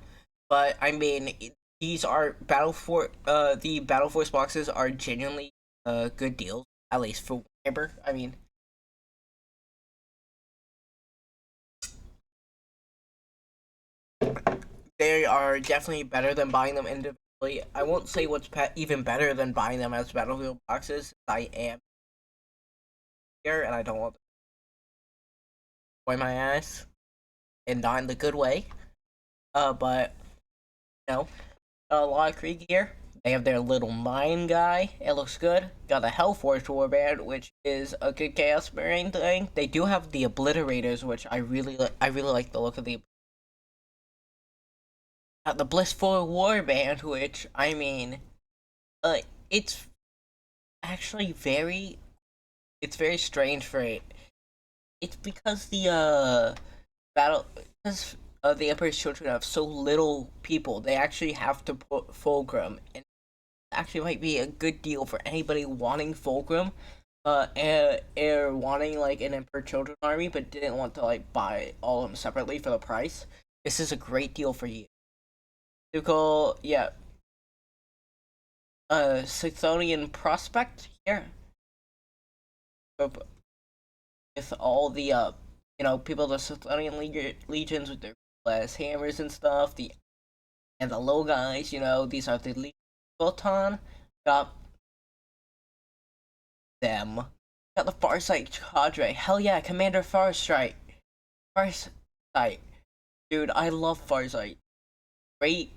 but I mean these are the Battle Force boxes are genuinely good deals, at least for Warhammer. I mean. They are definitely better than buying them individually. I won't say what's even better than buying them as Battlefield boxes. I am here, and I don't want to point my ass, and not in the good way. But you know, a lot of Krieg here. They have their little mine guy. It looks good. Got the Hellforge warband, which is a good Chaos Marine thing. They do have the Obliterators, which I really like the look of the. The Blissful Warband, which, I mean, it's actually very, it's very strange for it. It's because the battle, because the Emperor's Children have so little people, they actually have to put Fulcrum, and actually might be a good deal for anybody wanting Fulcrum, and wanting like an Emperor Children army, but didn't want to like buy all of them separately for the price. This is a great deal for you. You call, yeah, Sixthonian Prospect here, with all the people, the Sixthonian legions with their glass hammers and stuff. The low guys, these are the Legion Photon. Got them. Got the Farsight Cadre. Hell yeah, Commander Farsight. Farsight. Dude, I love Farsight. Great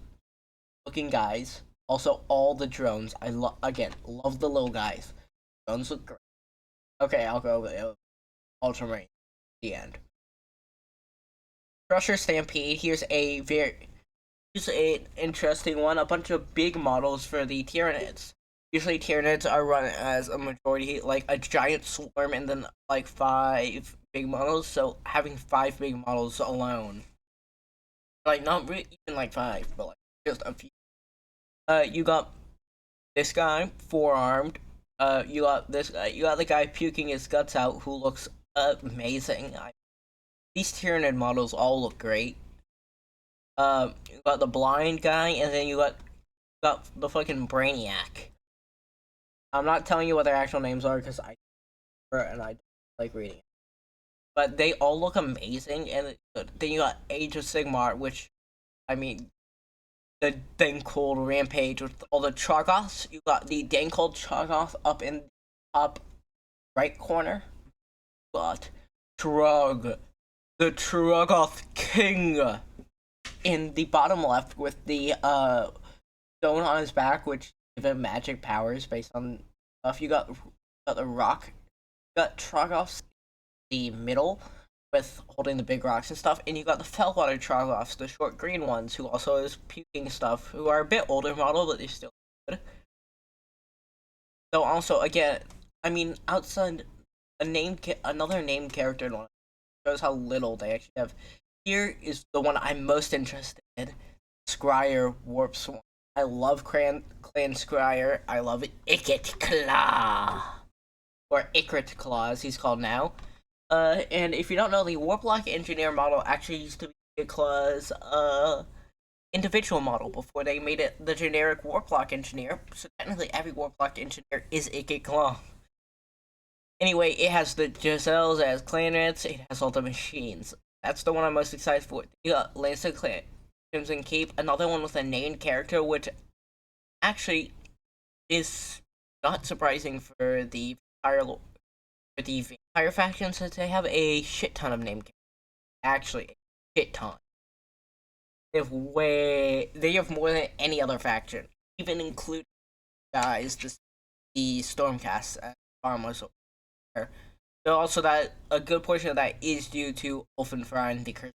looking guys. Also, all the drones. Love the low guys. Drones look great. Okay, I'll go with Ultramarine. The end. Crusher Stampede. Here's an interesting one. A bunch of big models for the Tyranids. Usually Tyranids are run as a majority, like a giant swarm and then like 5 big models. So having 5 big models alone, like not really even like 5, but like just a few. You got this guy, 4-armed. You got this guy. You got the guy puking his guts out, who looks amazing. These Tyranid models all look great. You got the blind guy, and then you got the fucking Brainiac. I'm not telling you what their actual names are because I don't like reading it. But they all look amazing, and then you got Age of Sigmar, which, I mean, the thing called Rampage with all the Troggoths. You got the thing called Troggoth up in the top right corner. You got Trog, the Troggoth King, in the bottom left with the stone on his back, which give him magic powers based on stuff. You got the rock. You got Troggoths in the middle with holding the big rocks and stuff, and you got the Fellwater Troggoths, the short green ones, who also is puking stuff, who are a bit older model, but they're still good. So also, again, I mean, outside another named character shows how little they actually have. Here is the one I'm most interested in. Scryer Warp Swarm. I love Clan Scryer. I love Ikit Claw. Or Ikrit Claw, as he's called now. And if you don't know, the Warplock Engineer model actually used to be Claw's individual model before they made it the generic Warplock Engineer. So technically every Warplock Engineer is Ikit Claw. Anyway, it has the Giselles, it has Clanrats, it has all the machines. That's the one I'm most excited for. You got Lancer Crimson Cape, another one with a named character, which actually is not surprising for the vampire faction, since they have a shit ton of named characters. Actually, a shit ton. They have more than any other faction, even including guys the Stormcast as Farmers. So also that a good portion of that is due to Ulfenfrein, the curse.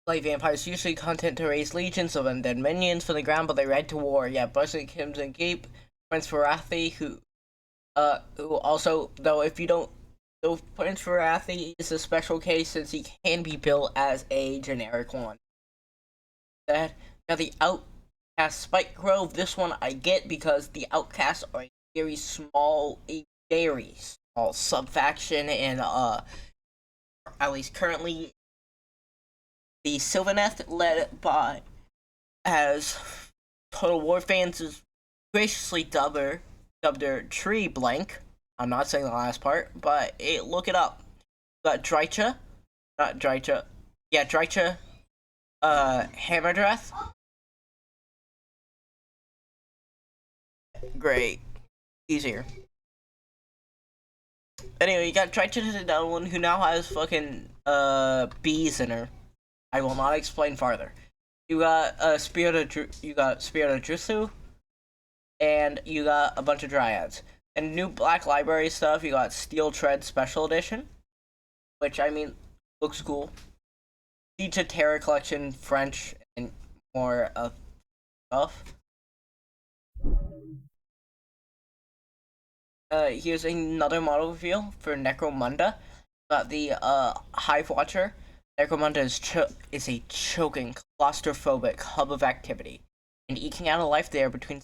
Like vampires, usually content to raise legions of undead minions from the ground, but they ready to war. Yeah, Buzzard Crimson Cape, Prince Varathi, who also, though if you don't, though Prince Varathi is a special case since he can be built as a generic one. Now the Outcast Spike Grove, this one I get because the Outcasts are a very small sub-faction, and at least currently the Sylvaneth, led by, as Total War fans is graciously dubbed her Tree Blank. I'm not saying the last part, but look it up. Got Drycha, not Drycha, yeah, Drycha, Hammerdreth. Great. Easier. Anyway, you got Drycha the down one, who now has fucking bees in her. I will not explain farther. You got Spirit of Drusu, and you got a bunch of Dryads. And new Black Library stuff, you got Steel Tread Special Edition, which, I mean, looks cool. Siege of Terror Collection, French, and more stuff. Here's another model reveal for Necromunda. Got the Hive Watcher. Necromunda is a choking, claustrophobic hub of activity, and eking out a life there between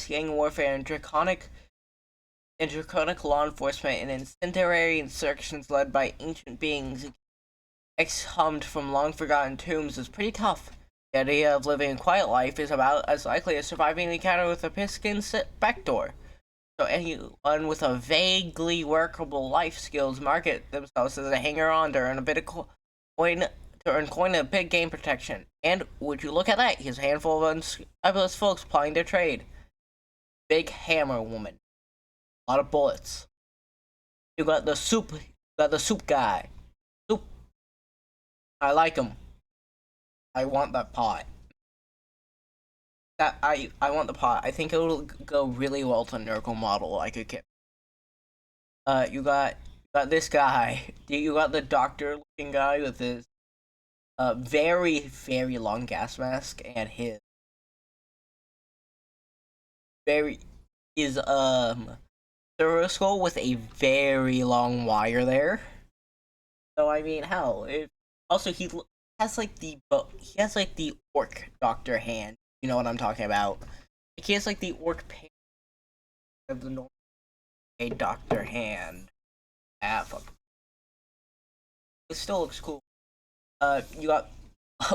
gang warfare and draconic law enforcement and incendiary insurrections led by ancient beings exhumed from long-forgotten tombs is pretty tough. The idea of living a quiet life is about as likely as surviving an encounter with a Piskin's backdoor. So anyone with a vaguely workable life skills market themselves as a hanger-on to earn a bit of coin, and big game protection. And would you look at that? Here's a handful of unscrupulous folks plying their trade. Big hammer woman. A lot of bullets. You got the soup guy. Soup. I like him. I want that pot. I want the pot. I think it'll go really well to Nurgle model like a kid. You got this guy. You got the doctor looking guy with his very, very long gas mask and his servo skull with a very long wire there. So I mean, hell, also he has like the orc doctor hand. You know what I'm talking about. Like, he has like the orc pain of the normal doctor hand. Fuck. It still looks cool. You got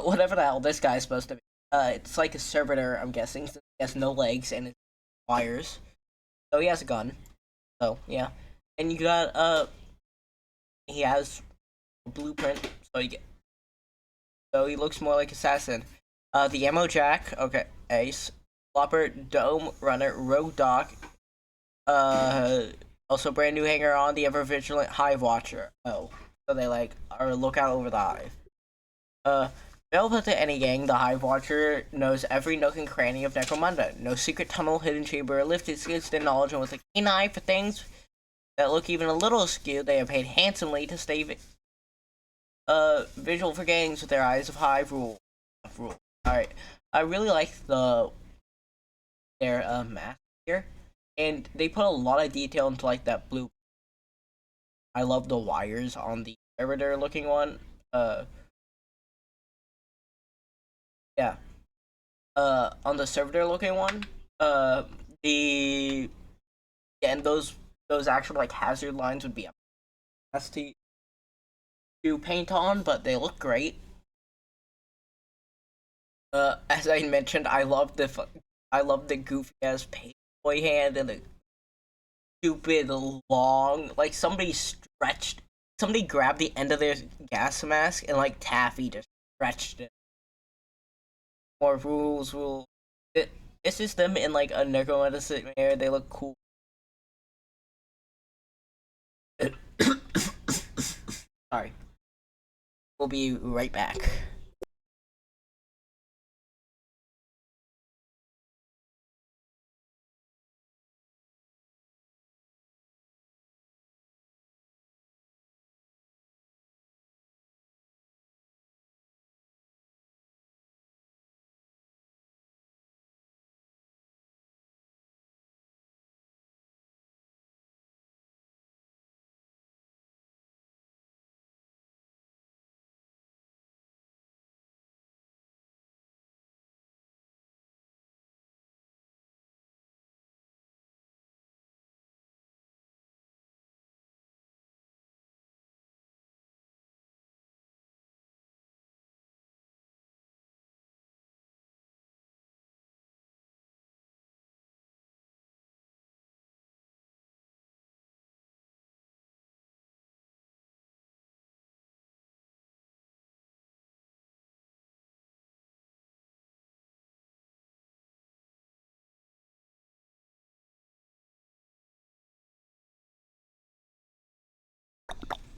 whatever the hell this guy's supposed to be. It's like a servitor, I'm guessing, since he has no legs and it's wires. So he has a gun. So yeah. And you got he has a blueprint, so he looks more like assassin. The ammo jack, okay, ace, flopper, dome, runner, rogue doc, also brand new hanger on, the ever vigilant hive watcher. Oh, so they are lookout over the hive. Available to any gang, the hive watcher knows every nook and cranny of Necromunda. No secret tunnel, hidden chamber, or lift escapes their knowledge, and with a keen eye for things that look even a little askew, they are paid handsomely to stay visual for gangs with their eyes of hive rule. Alright, I really like their mask here, and they put a lot of detail into like that blue. I love the wires on the servitor looking one. Yeah. On the servitor looking one, and those actual like hazard lines would be has to paint on, but they look great. As I mentioned, I love the goofy ass paint boy hand and the stupid long, like somebody grabbed the end of their gas mask and like taffy just stretched it. More rules. This is them in like a necromantic air. They look cool. Sorry. We'll be right back.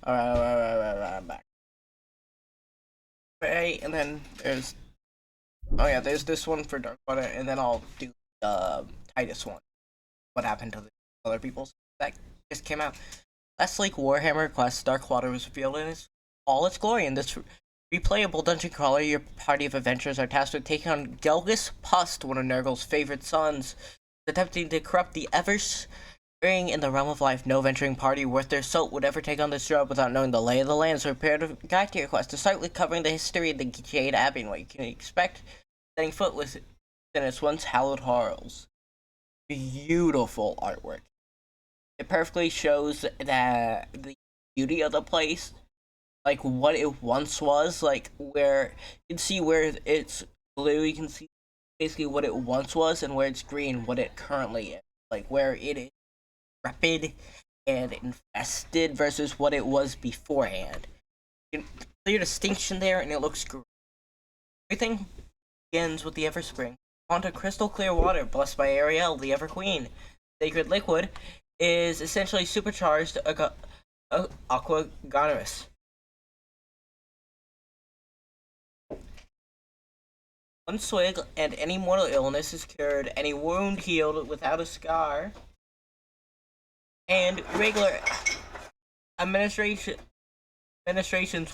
Alright, I'm back. Okay, and then there's this one for Darkwater, and then I'll do the Titus one. What happened to the other people's that just came out. Last Lake Warhammer Quest Darkwater was revealed in all its glory. In this replayable dungeon crawler, your party of adventurers are tasked with taking on Gelgus Pust, one of Nurgle's favorite sons, attempting to corrupt the ever Being in the realm of life, no venturing party worth their salt would ever take on this job without knowing the lay of the land, so prepare to guide to your quest, slightly covering the history of the Jade Abbey and what you can expect setting foot within its once hallowed halls. Beautiful artwork. It perfectly shows the beauty of the place, like what it once was, like where you can see where it's blue, you can see basically what it once was, and where it's green, what it currently is, like where it is rapid and infested versus what it was beforehand. Clear distinction there, and it looks great. Everything begins with the Everspring. Onto crystal clear water, blessed by Ariel, the Ever Queen. Sacred liquid is essentially supercharged aqua gonerous. One swig and any mortal illness is cured, any wound healed without a scar, and regular administrations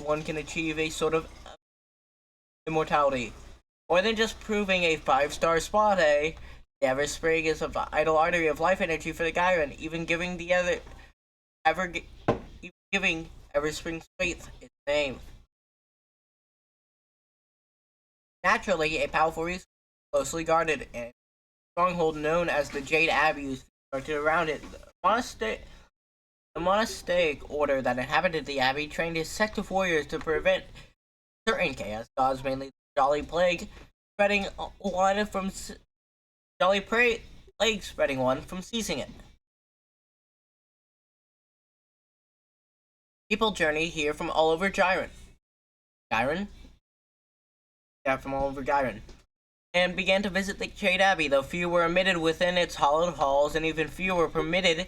one can achieve a sort of immortality. More than just proving a 5-star spot, The Everspring is a vital artery of life energy for the Gyron, even giving Everspring's faith its name. Naturally, a powerful resource, closely guarded, and stronghold known as the Jade Abbey is constructed around it. The monastic order that inhabited the abbey trained a sect of warriors to prevent certain chaos gods, mainly the Jolly Plague, spreading one from seizing it. People journey here from all over Gyron. From all over Gyron. And began to visit the Jade Abbey, though few were admitted within its hallowed halls, and even few were permitted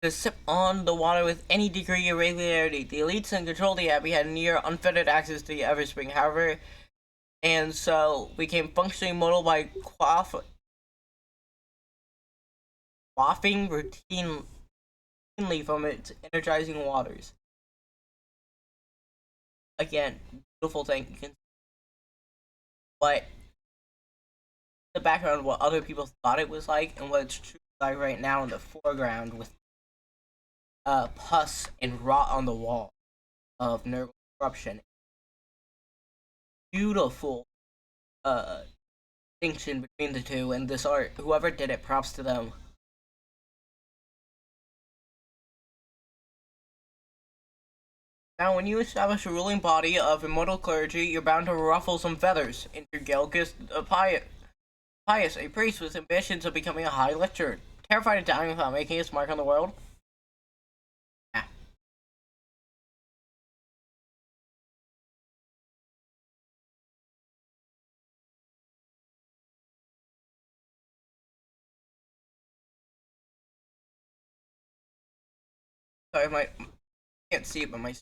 to sip on the water with any degree of regularity. The elites in control of the Abbey had near unfettered access to the Everspring, however, and so became functionally mortal by quaffing routinely from its energizing waters. Again, beautiful thing. You can see what the background, what other people thought it was like, and what it's truly like right now in the foreground with pus and rot on the wall of Nurgle corruption. Beautiful distinction between the two, and this art, whoever did it, props to them. Now, when you establish a ruling body of immortal clergy, you're bound to ruffle some feathers. Enter Gelgus Pius, a priest with ambitions of becoming a high lecturer, terrified of dying without making his mark on the world. Sorry, I can't see it, but my...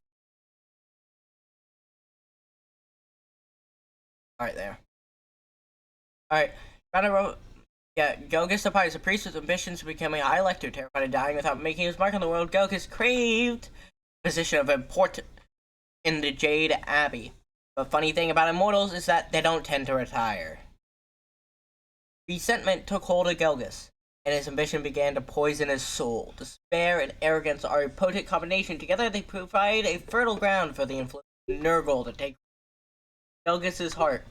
Alright, there. Alright, Gelgus the Pious, a priest with ambitions of becoming a high lector, terrified of dying without making his mark on the world. Gelgus craved a position of importance in the Jade Abbey. The funny thing about immortals is that they don't tend to retire. Resentment took hold of Gelgus, and his ambition began to poison his soul. Despair and arrogance are a potent combination. Together they provide a fertile ground for the influence of Nurgle to take Gelgus's heart.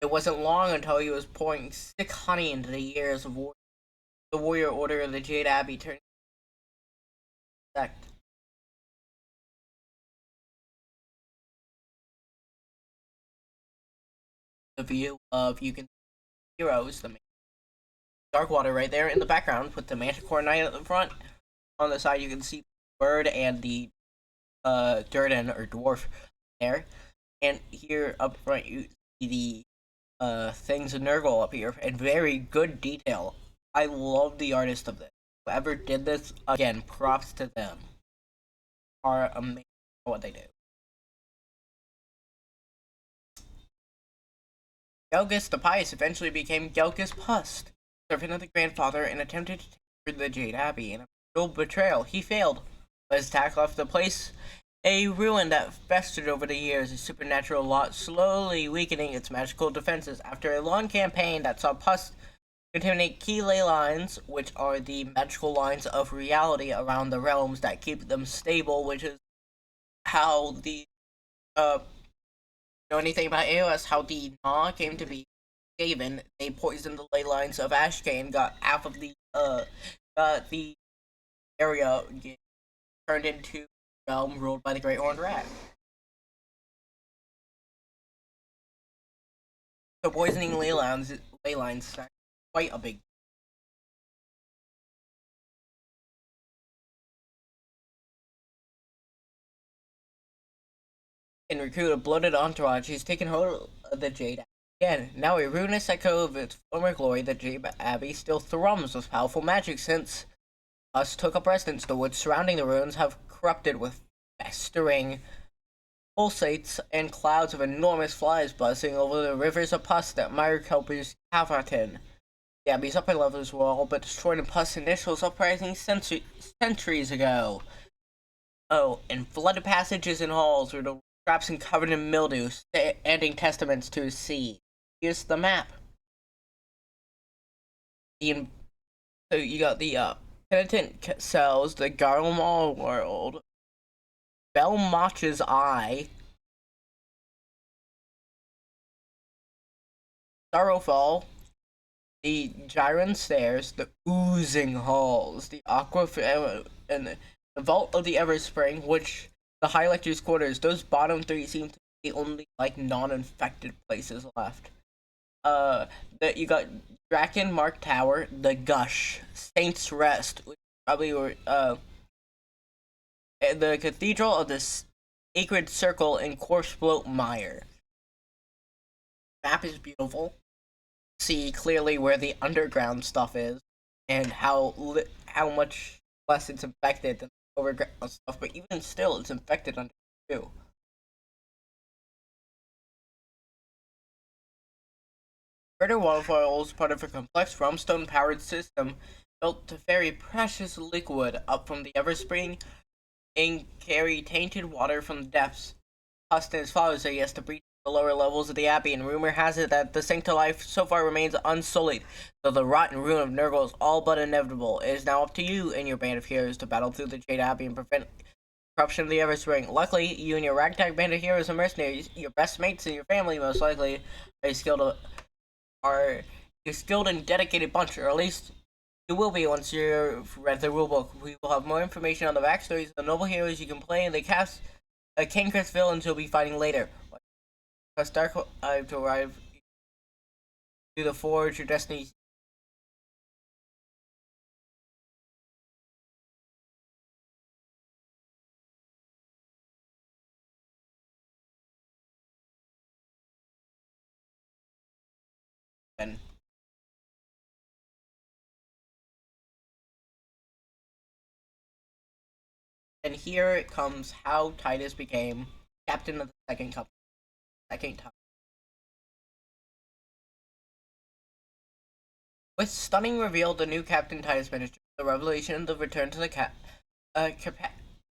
It wasn't long until he was pouring sick honey into the ears of the warrior order of the Jade Abbey, turning sect. The view of you can see heroes, the Darkwater right there in the background, with the Manticore Knight at the front. On the side you can see the bird and the Durden or dwarf there. And here up front you see the things of Nurgle up here, and very good detail. I love the artist of this. Whoever did this, again, props to them. Are amazing at what they do. Gelgus the Pious eventually became Gelgus Pust, servant of the grandfather, and attempted to take the Jade Abbey. In a brutal betrayal, he failed, but his attack left the place a ruin that festered over the years, a supernatural lot slowly weakening its magical defenses. After a long campaign that saw Pust contaminate key ley lines, which are the magical lines of reality around the realms that keep them stable, which is how the know anything about AOS, how the Gnaw came to be. Skaven, they poisoned the ley lines of Ashkane, got half of got the area turned into a realm ruled by the Great Horned Rat. So poisoning ley lines is quite a big. And recruit a bloated entourage, he's taken hold of the Jade again. Now a ruinous echo of its former glory, the Jade Abbey still thrums with powerful magic since us took up residence. The woods surrounding the ruins have corrupted with festering pulsates and clouds of enormous flies buzzing over the rivers of pus that Meyer Kelpers Havarton. The Abbey's upper levels were all but destroyed in pus initials uprising centuries ago. Oh, and flooded passages and halls where the traps and covered in mildew, standing testaments to his sea. Here's the map. So you got the penitent cells, the Garlemald world, Belmach's Eye, Sorrowfall, the Gyron Stairs, the Oozing Halls, the Aqua, and the Vault of the Everspring, which the High Lector's quarters. Those bottom three seem to be the only like non-infected places left. You got Draken Mark Tower, the Gush, Saints Rest, which probably were the Cathedral of the Sacred Circle in Korsbloat Mire. Map is beautiful. See clearly where the underground stuff is and how much less it's infected than overground stuff, but even still, it's infected under too. Further waterfall is part of a complex rumstone-powered system built to ferry precious liquid up from the Everspring and carry tainted water from the depths. Huston's father said he has to breach the lower levels of the Abbey, and rumor has it that the Sancta life so far remains unsullied, though the rotten ruin of Nurgle is all but inevitable. It is now up to you and your band of heroes to battle through the Jade Abbey and prevent corruption of the Everspring. Luckily, you and your ragtag band of heroes and mercenaries, your best mates and your family most likely, are a skilled and dedicated bunch, or at least you will be once you've read the rulebook. We will have more information on the backstories of the noble heroes you can play in the King Chris villains you'll be fighting later. Press Dark to arrive to the Forge, your destiny. And here it comes how Titus became captain of the second company. Second time. With stunning reveal, the new Captain Titus minister, the revelation of the return to the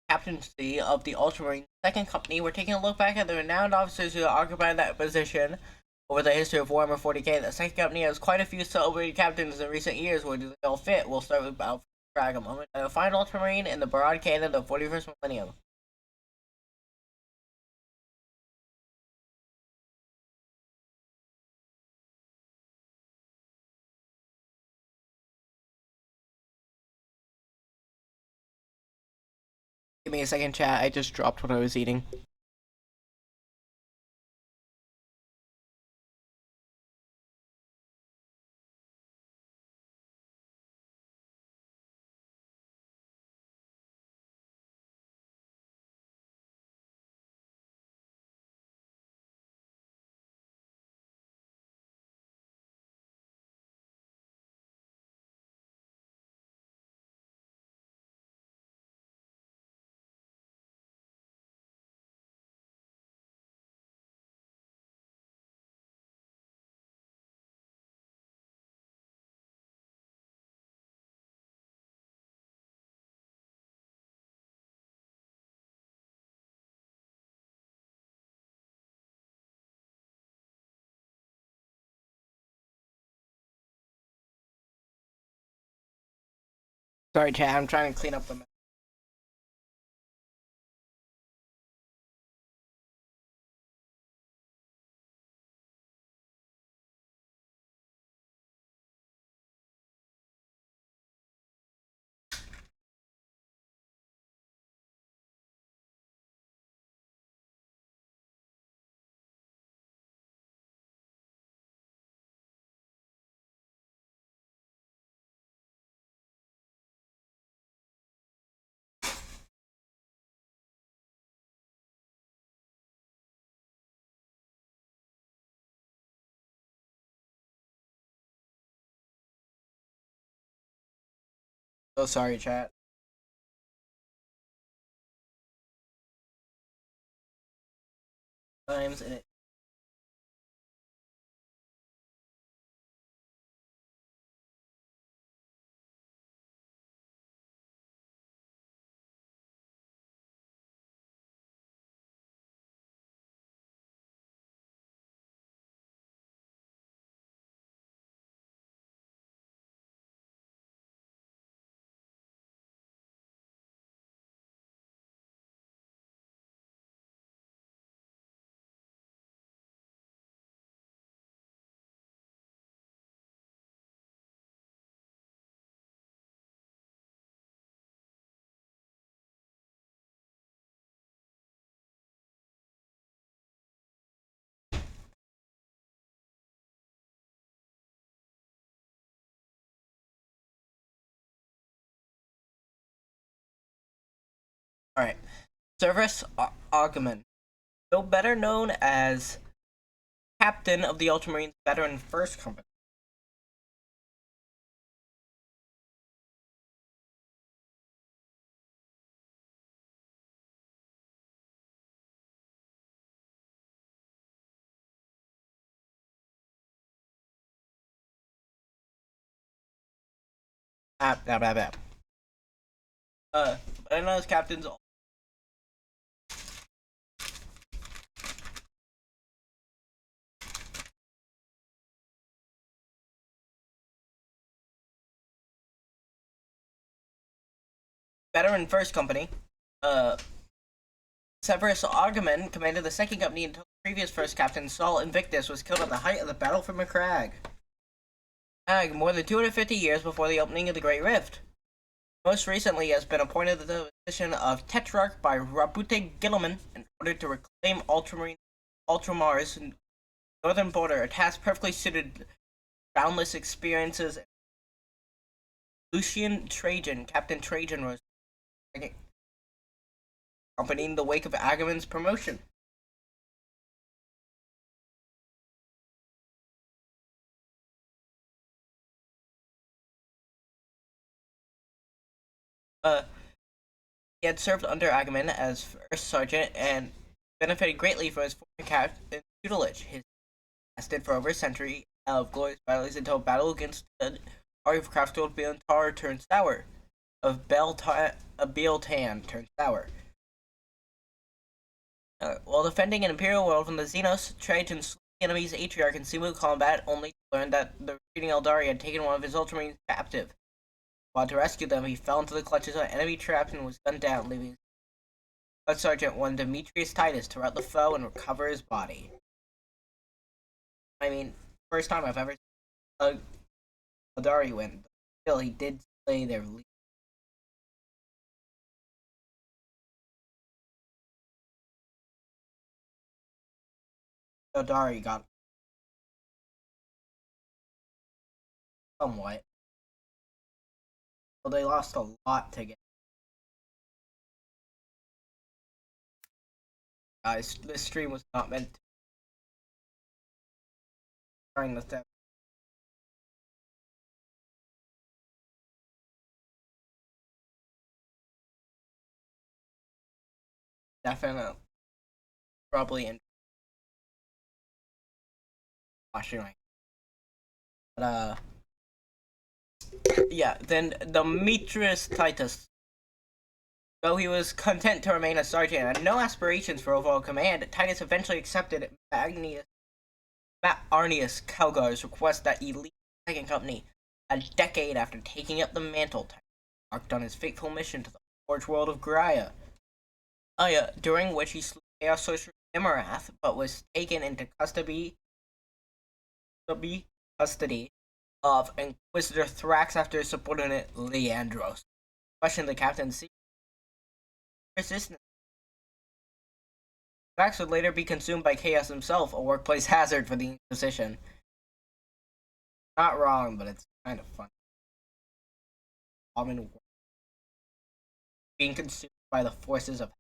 captaincy of the Ultramarine Second Company, we're taking a look back at the renowned officers who occupied that position over the history of Warhammer 40k. The Second Company has quite a few celebrated captains in recent years. Where do they all fit? We'll start with Battle for a moment. The final Ultramarine in the broad canon of the 41st millennium. Give me a second, chat. I just dropped what I was eating. Sorry, chat. I'm trying to clean up the mess. So sorry, chat. Times and it. All right. Service Augment, though better known as captain of the Ultramarines Veteran First Company. Ah, blah, blah, blah. Better known as captains. Veteran First Company. Severus Augment commanded the second company until the previous first captain, Saul Invictus, was killed at the height of the Battle for Macragge. More than 250 years before the opening of the Great Rift. Most recently has been appointed to the position of Tetrarch by Rabute Gilliman in order to reclaim Ultramar's northern border, a task perfectly suited boundless experiences. Lucian Trajan, Captain Trajan, was accompanying the wake of Agamemnon's promotion. He had served under Agamemnon as first sergeant and benefited greatly from his foreign captain's tutelage. His lasted for over a century of glorious battles until a battle against the army of Craftgold Beontar turned sour. Of Bealtan turned sour. While defending an imperial world from the Xenos, Trajan slew the enemy's Atriarch in single combat, only to learn that the retreating Eldari had taken one of his Ultramarines captive. While to rescue them, he fell into the clutches of enemy traps and was gunned down, leaving his sergeant one Demetrius Titus to rout the foe and recover his body. I mean, first time I've ever seen Eldari win, but still he did slay their leader. Eldari got somewhat. Well, they lost a lot to get. Guys, this stream was not meant to. Trying to step. Definitely. Probably in. Watching my. But, yeah, then Demetrius Titus. Though he was content to remain a sergeant and had no aspirations for overall command, Titus eventually accepted Arnius Calgar's request that he lead the second company a decade after taking up the mantle. embarked on his fateful mission to the forge world of Gaia, during which he slew Chaos Sorcerer Imarath, but was taken into custody of Inquisitor Thrax after his subordinate Leandros questioned the captain's secret resistance. Thrax would later be consumed by Chaos himself, a workplace hazard for the Inquisition. Not wrong, but it's kind of fun. Common being consumed by the forces of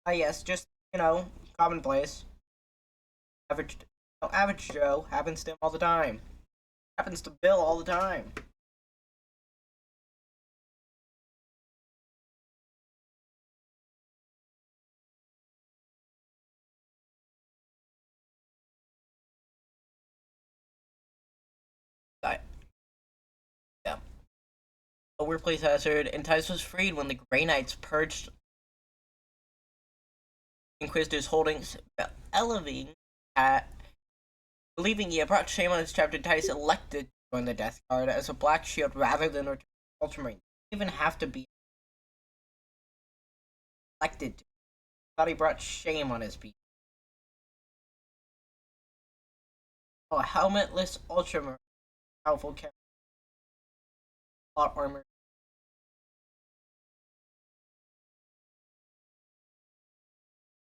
yes, just commonplace. Average Joe happens to him all the time. Happens to Bill all the time. Yeah. A workplace hazard, and Titus was freed when the Grey Knights purged Inquisitor's holdings, believing he had brought shame on his chapter. Titus elected to join the Death Guard as a Black Shield rather than return to Ultramarine. He didn't even have to be elected to. Thought he brought shame on his people. Oh, a helmetless Ultramarine. Powerful character. Plot armor.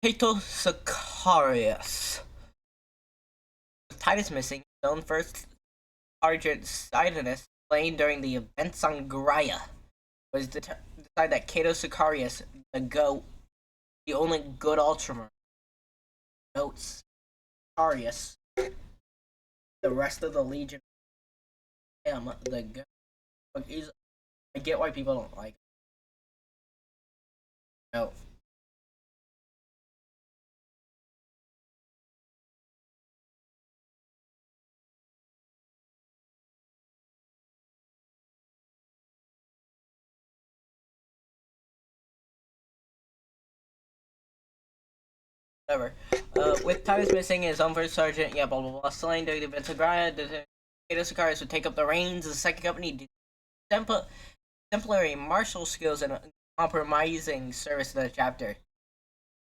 Cato Sicarius. With Titus missing, his own first Sergeant Sidonus, slain during the events on Gaia, was decided that Cato Sicarius, the GOAT, the only good Ultramarine, GOAT Sicarius, the rest of the Legion, the GOAT. I get why people don't like it. No. Whatever. With Titus missing his own first sergeant, blah blah blah, slain during the events of Gaia, Cato Sicarius would take up the reins of the second company, exemplary martial skills and compromising service to the chapter,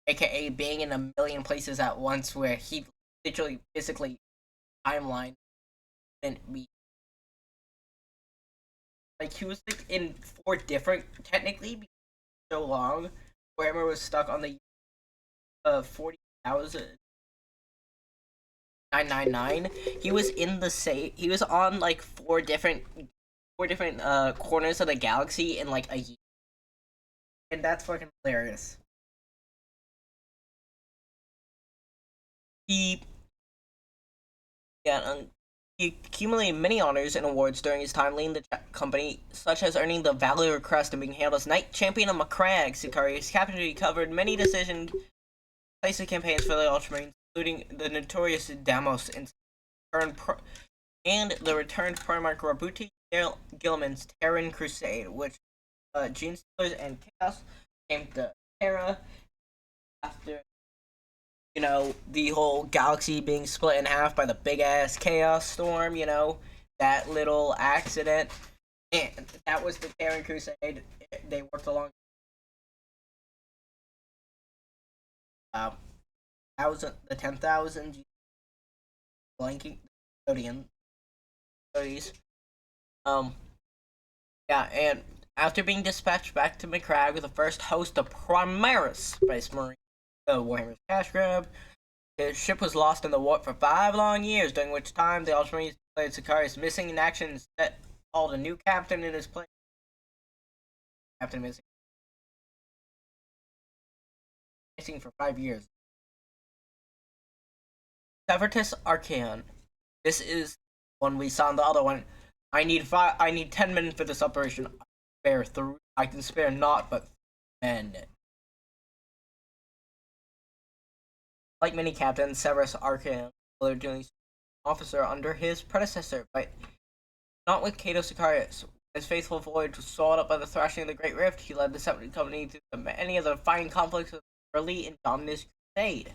aka being in a million places at once, where he literally, physically, timeline couldn't be. Like, he was like in 4 different, technically, so long. Warhammer was stuck on the 40,999. He was in the same. He was on like 4 different corners of the galaxy in like a year, and that's fucking hilarious. He accumulated many honors and awards during his time leading the company, such as earning the Valor Crest and being hailed as Knight Champion of Macragge. Sicarius' captaincy covered many decisive campaigns for the Ultramarines, including the notorious Damos and the returned Primarch Rabuti Gilman's Terran Crusade, which Gene Stealers and Chaos came to Terra after the whole galaxy being split in half by the big ass Chaos Storm, that little accident. And that was the Terran Crusade. They worked along 10,000 blanking custodian studies. And after being dispatched back to Macragge, the first host of Primaris Space Marine, Warhammer's cash grab, his ship was lost in the warp for 5 long years, during which time the Ultramarines declared Sicarius missing in action and called a new captain in his place. Captain missing for 5 years. Severtus Archaeon. This is one we saw in the other one. I need 10 men for this operation. I can spare not but men. Like many captains, Severus Archaeon was doing officer under his predecessor, but not with Cato Sicarius. His faithful voyage was swallowed up by the thrashing of the Great Rift. He led the Separate Company through many of the defining conflicts of the early and Dominus Crusade.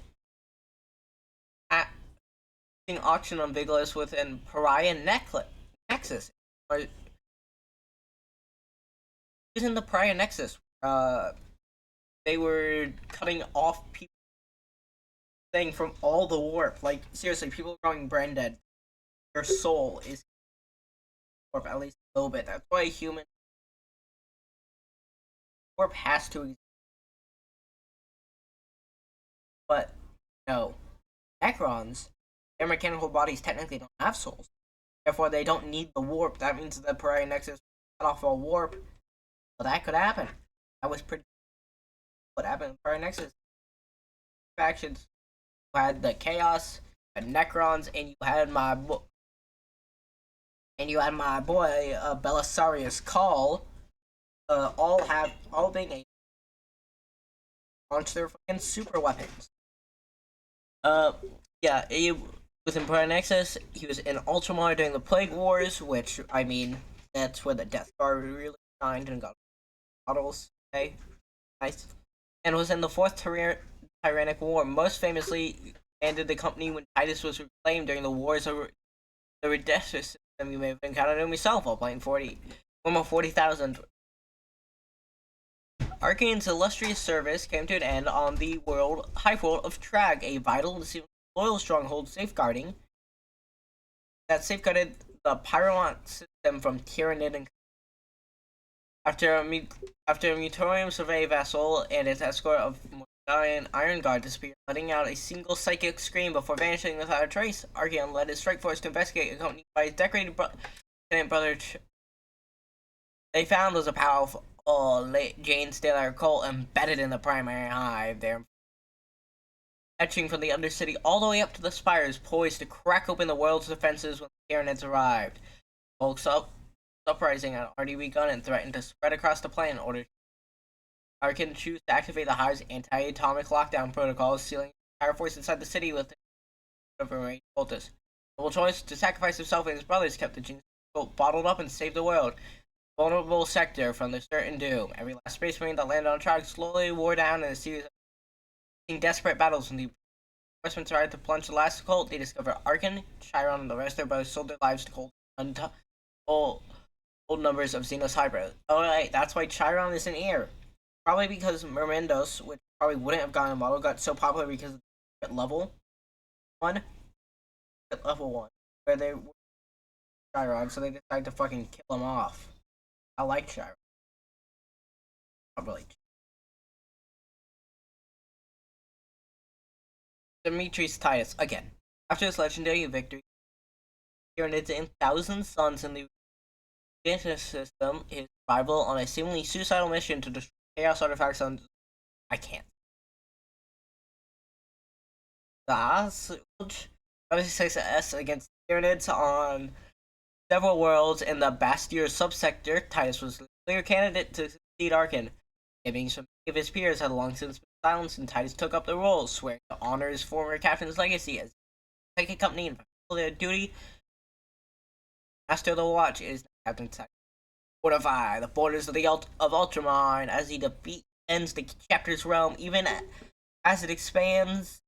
Auction on Vigilus within Pariah Nexus, Using the prior Nexus, they were cutting off people thing from all the warp. Like seriously, people are going brain dead. Their soul is warp at least a little bit. That's why human warp has to exist. But no, Necrons, their mechanical bodies technically don't have souls. Therefore, they don't need the warp. That means the Pariah Nexus cut off a warp. So that could happen. That was pretty. What happened in Pariah Nexus? Factions. You had the Chaos, you had Necrons, and you had my boy Belisarius Call. All being a launch their fucking super weapons. Yeah, he was in Prime Nexus. He was in Ultramar during the Plague Wars, which, I mean, that's where the Death Guard really shined and got models. Okay, nice. And was in the Fourth Tyrannic War. Most famously, commanded the company when Titus was reclaimed during the wars over the Redestus system. You may have encountered him yourself while playing 40,000. Arcane's illustrious service came to an end on the high world of Trag, a vital and loyal stronghold safeguarded the Pyromont system from Tyranid and after a Mutorium survey vessel and its escort of Morgarian Iron Guard disappeared, letting out a single psychic scream before vanishing without a trace. Arcane led his strike force to investigate, accompanied by his decorated lieutenant brother. They found was a powerful Jane Stellar cult embedded in the primary hive there, etching from the Undercity all the way up to the spires, poised to crack open the world's defenses when the Tyranids arrived. Folks uprising had already begun and threatened to spread across the planet in order Arcane choose to activate the hive's anti-atomic lockdown protocols, sealing the entire force inside the city with the cultists. The choice to sacrifice himself and his brothers kept the Jing bottled up and saved the world. Vulnerable sector from the certain doom. Every last space marine that landed on track slowly wore down in a series of desperate battles. When the reinforcements tried to plunge the last cult, they discovered Arkan, Chiron, and the rest of their brothers sold their lives to old numbers of Xenos hybrids. Alright, that's why Chiron isn't here. Probably because Mermendos, which probably wouldn't have gotten a model, got so popular because of level 1, where they were Chiron, so they decided to fucking kill him off. I like Chiron. Not really. Demetrius Titus, again. After his legendary victory, Tyranids and 1,000 suns in the Genesis system, his rival on a seemingly suicidal mission to destroy Chaos artifacts on. I can't. The Assuage 76S against Tyranids on several worlds in the Bastier subsector. Titus was the clear candidate to succeed Arkan. Being some of his peers had long since been silenced, and Titus took up the role, swearing to honor his former captain's legacy as second company and fulfill their duty. Master of the Watch is Captain Titus. Fortify the borders of Ultramar, and as he ends the chapter's realm, even as it expands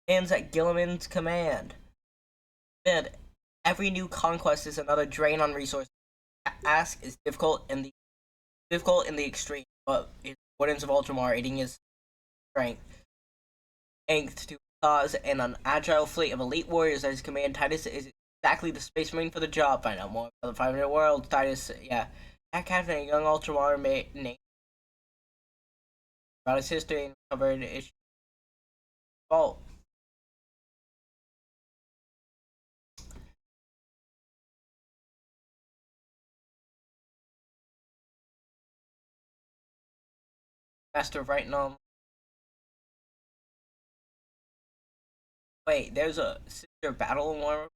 at Gilliman's command. And every new conquest is another drain on resources. Ask is difficult in the extreme, but his Wardens of Ultramar aiding his strength to cause an agile fleet of elite warriors at his command. Titus is exactly the space marine for the job. Find out more about the 500 world. Titus, yeah. That captain, a young Ultramar named about his history and covered issue. Oh. Master of Right Nom. Wait, there's a sister battle in Warhammer.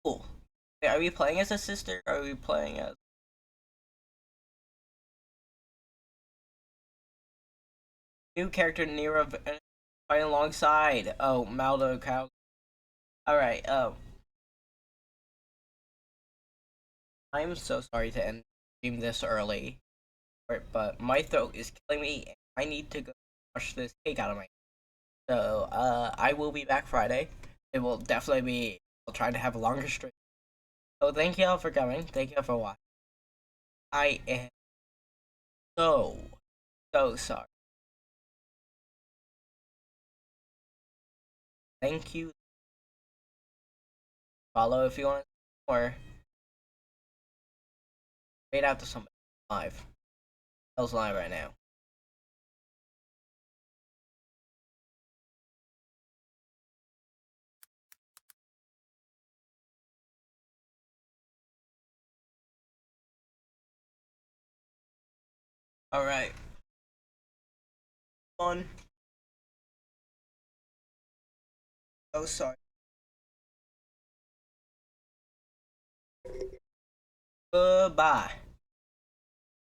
Cool. Wait, are we playing as a sister? Or are we playing as new character Nira fighting alongside? Oh, Maldo Cow. Alright, I'm so sorry to end stream this early. But my throat is killing me, and I need to go wash this cake out of my. So, I will be back Friday. It will definitely be. I'll try to have a longer stream. So, thank y'all for coming. Thank y'all for watching. I am so sorry. Thank you. Follow if you want, or wait out to somebody live. Hell's live right now. All right. On. So sorry. Goodbye.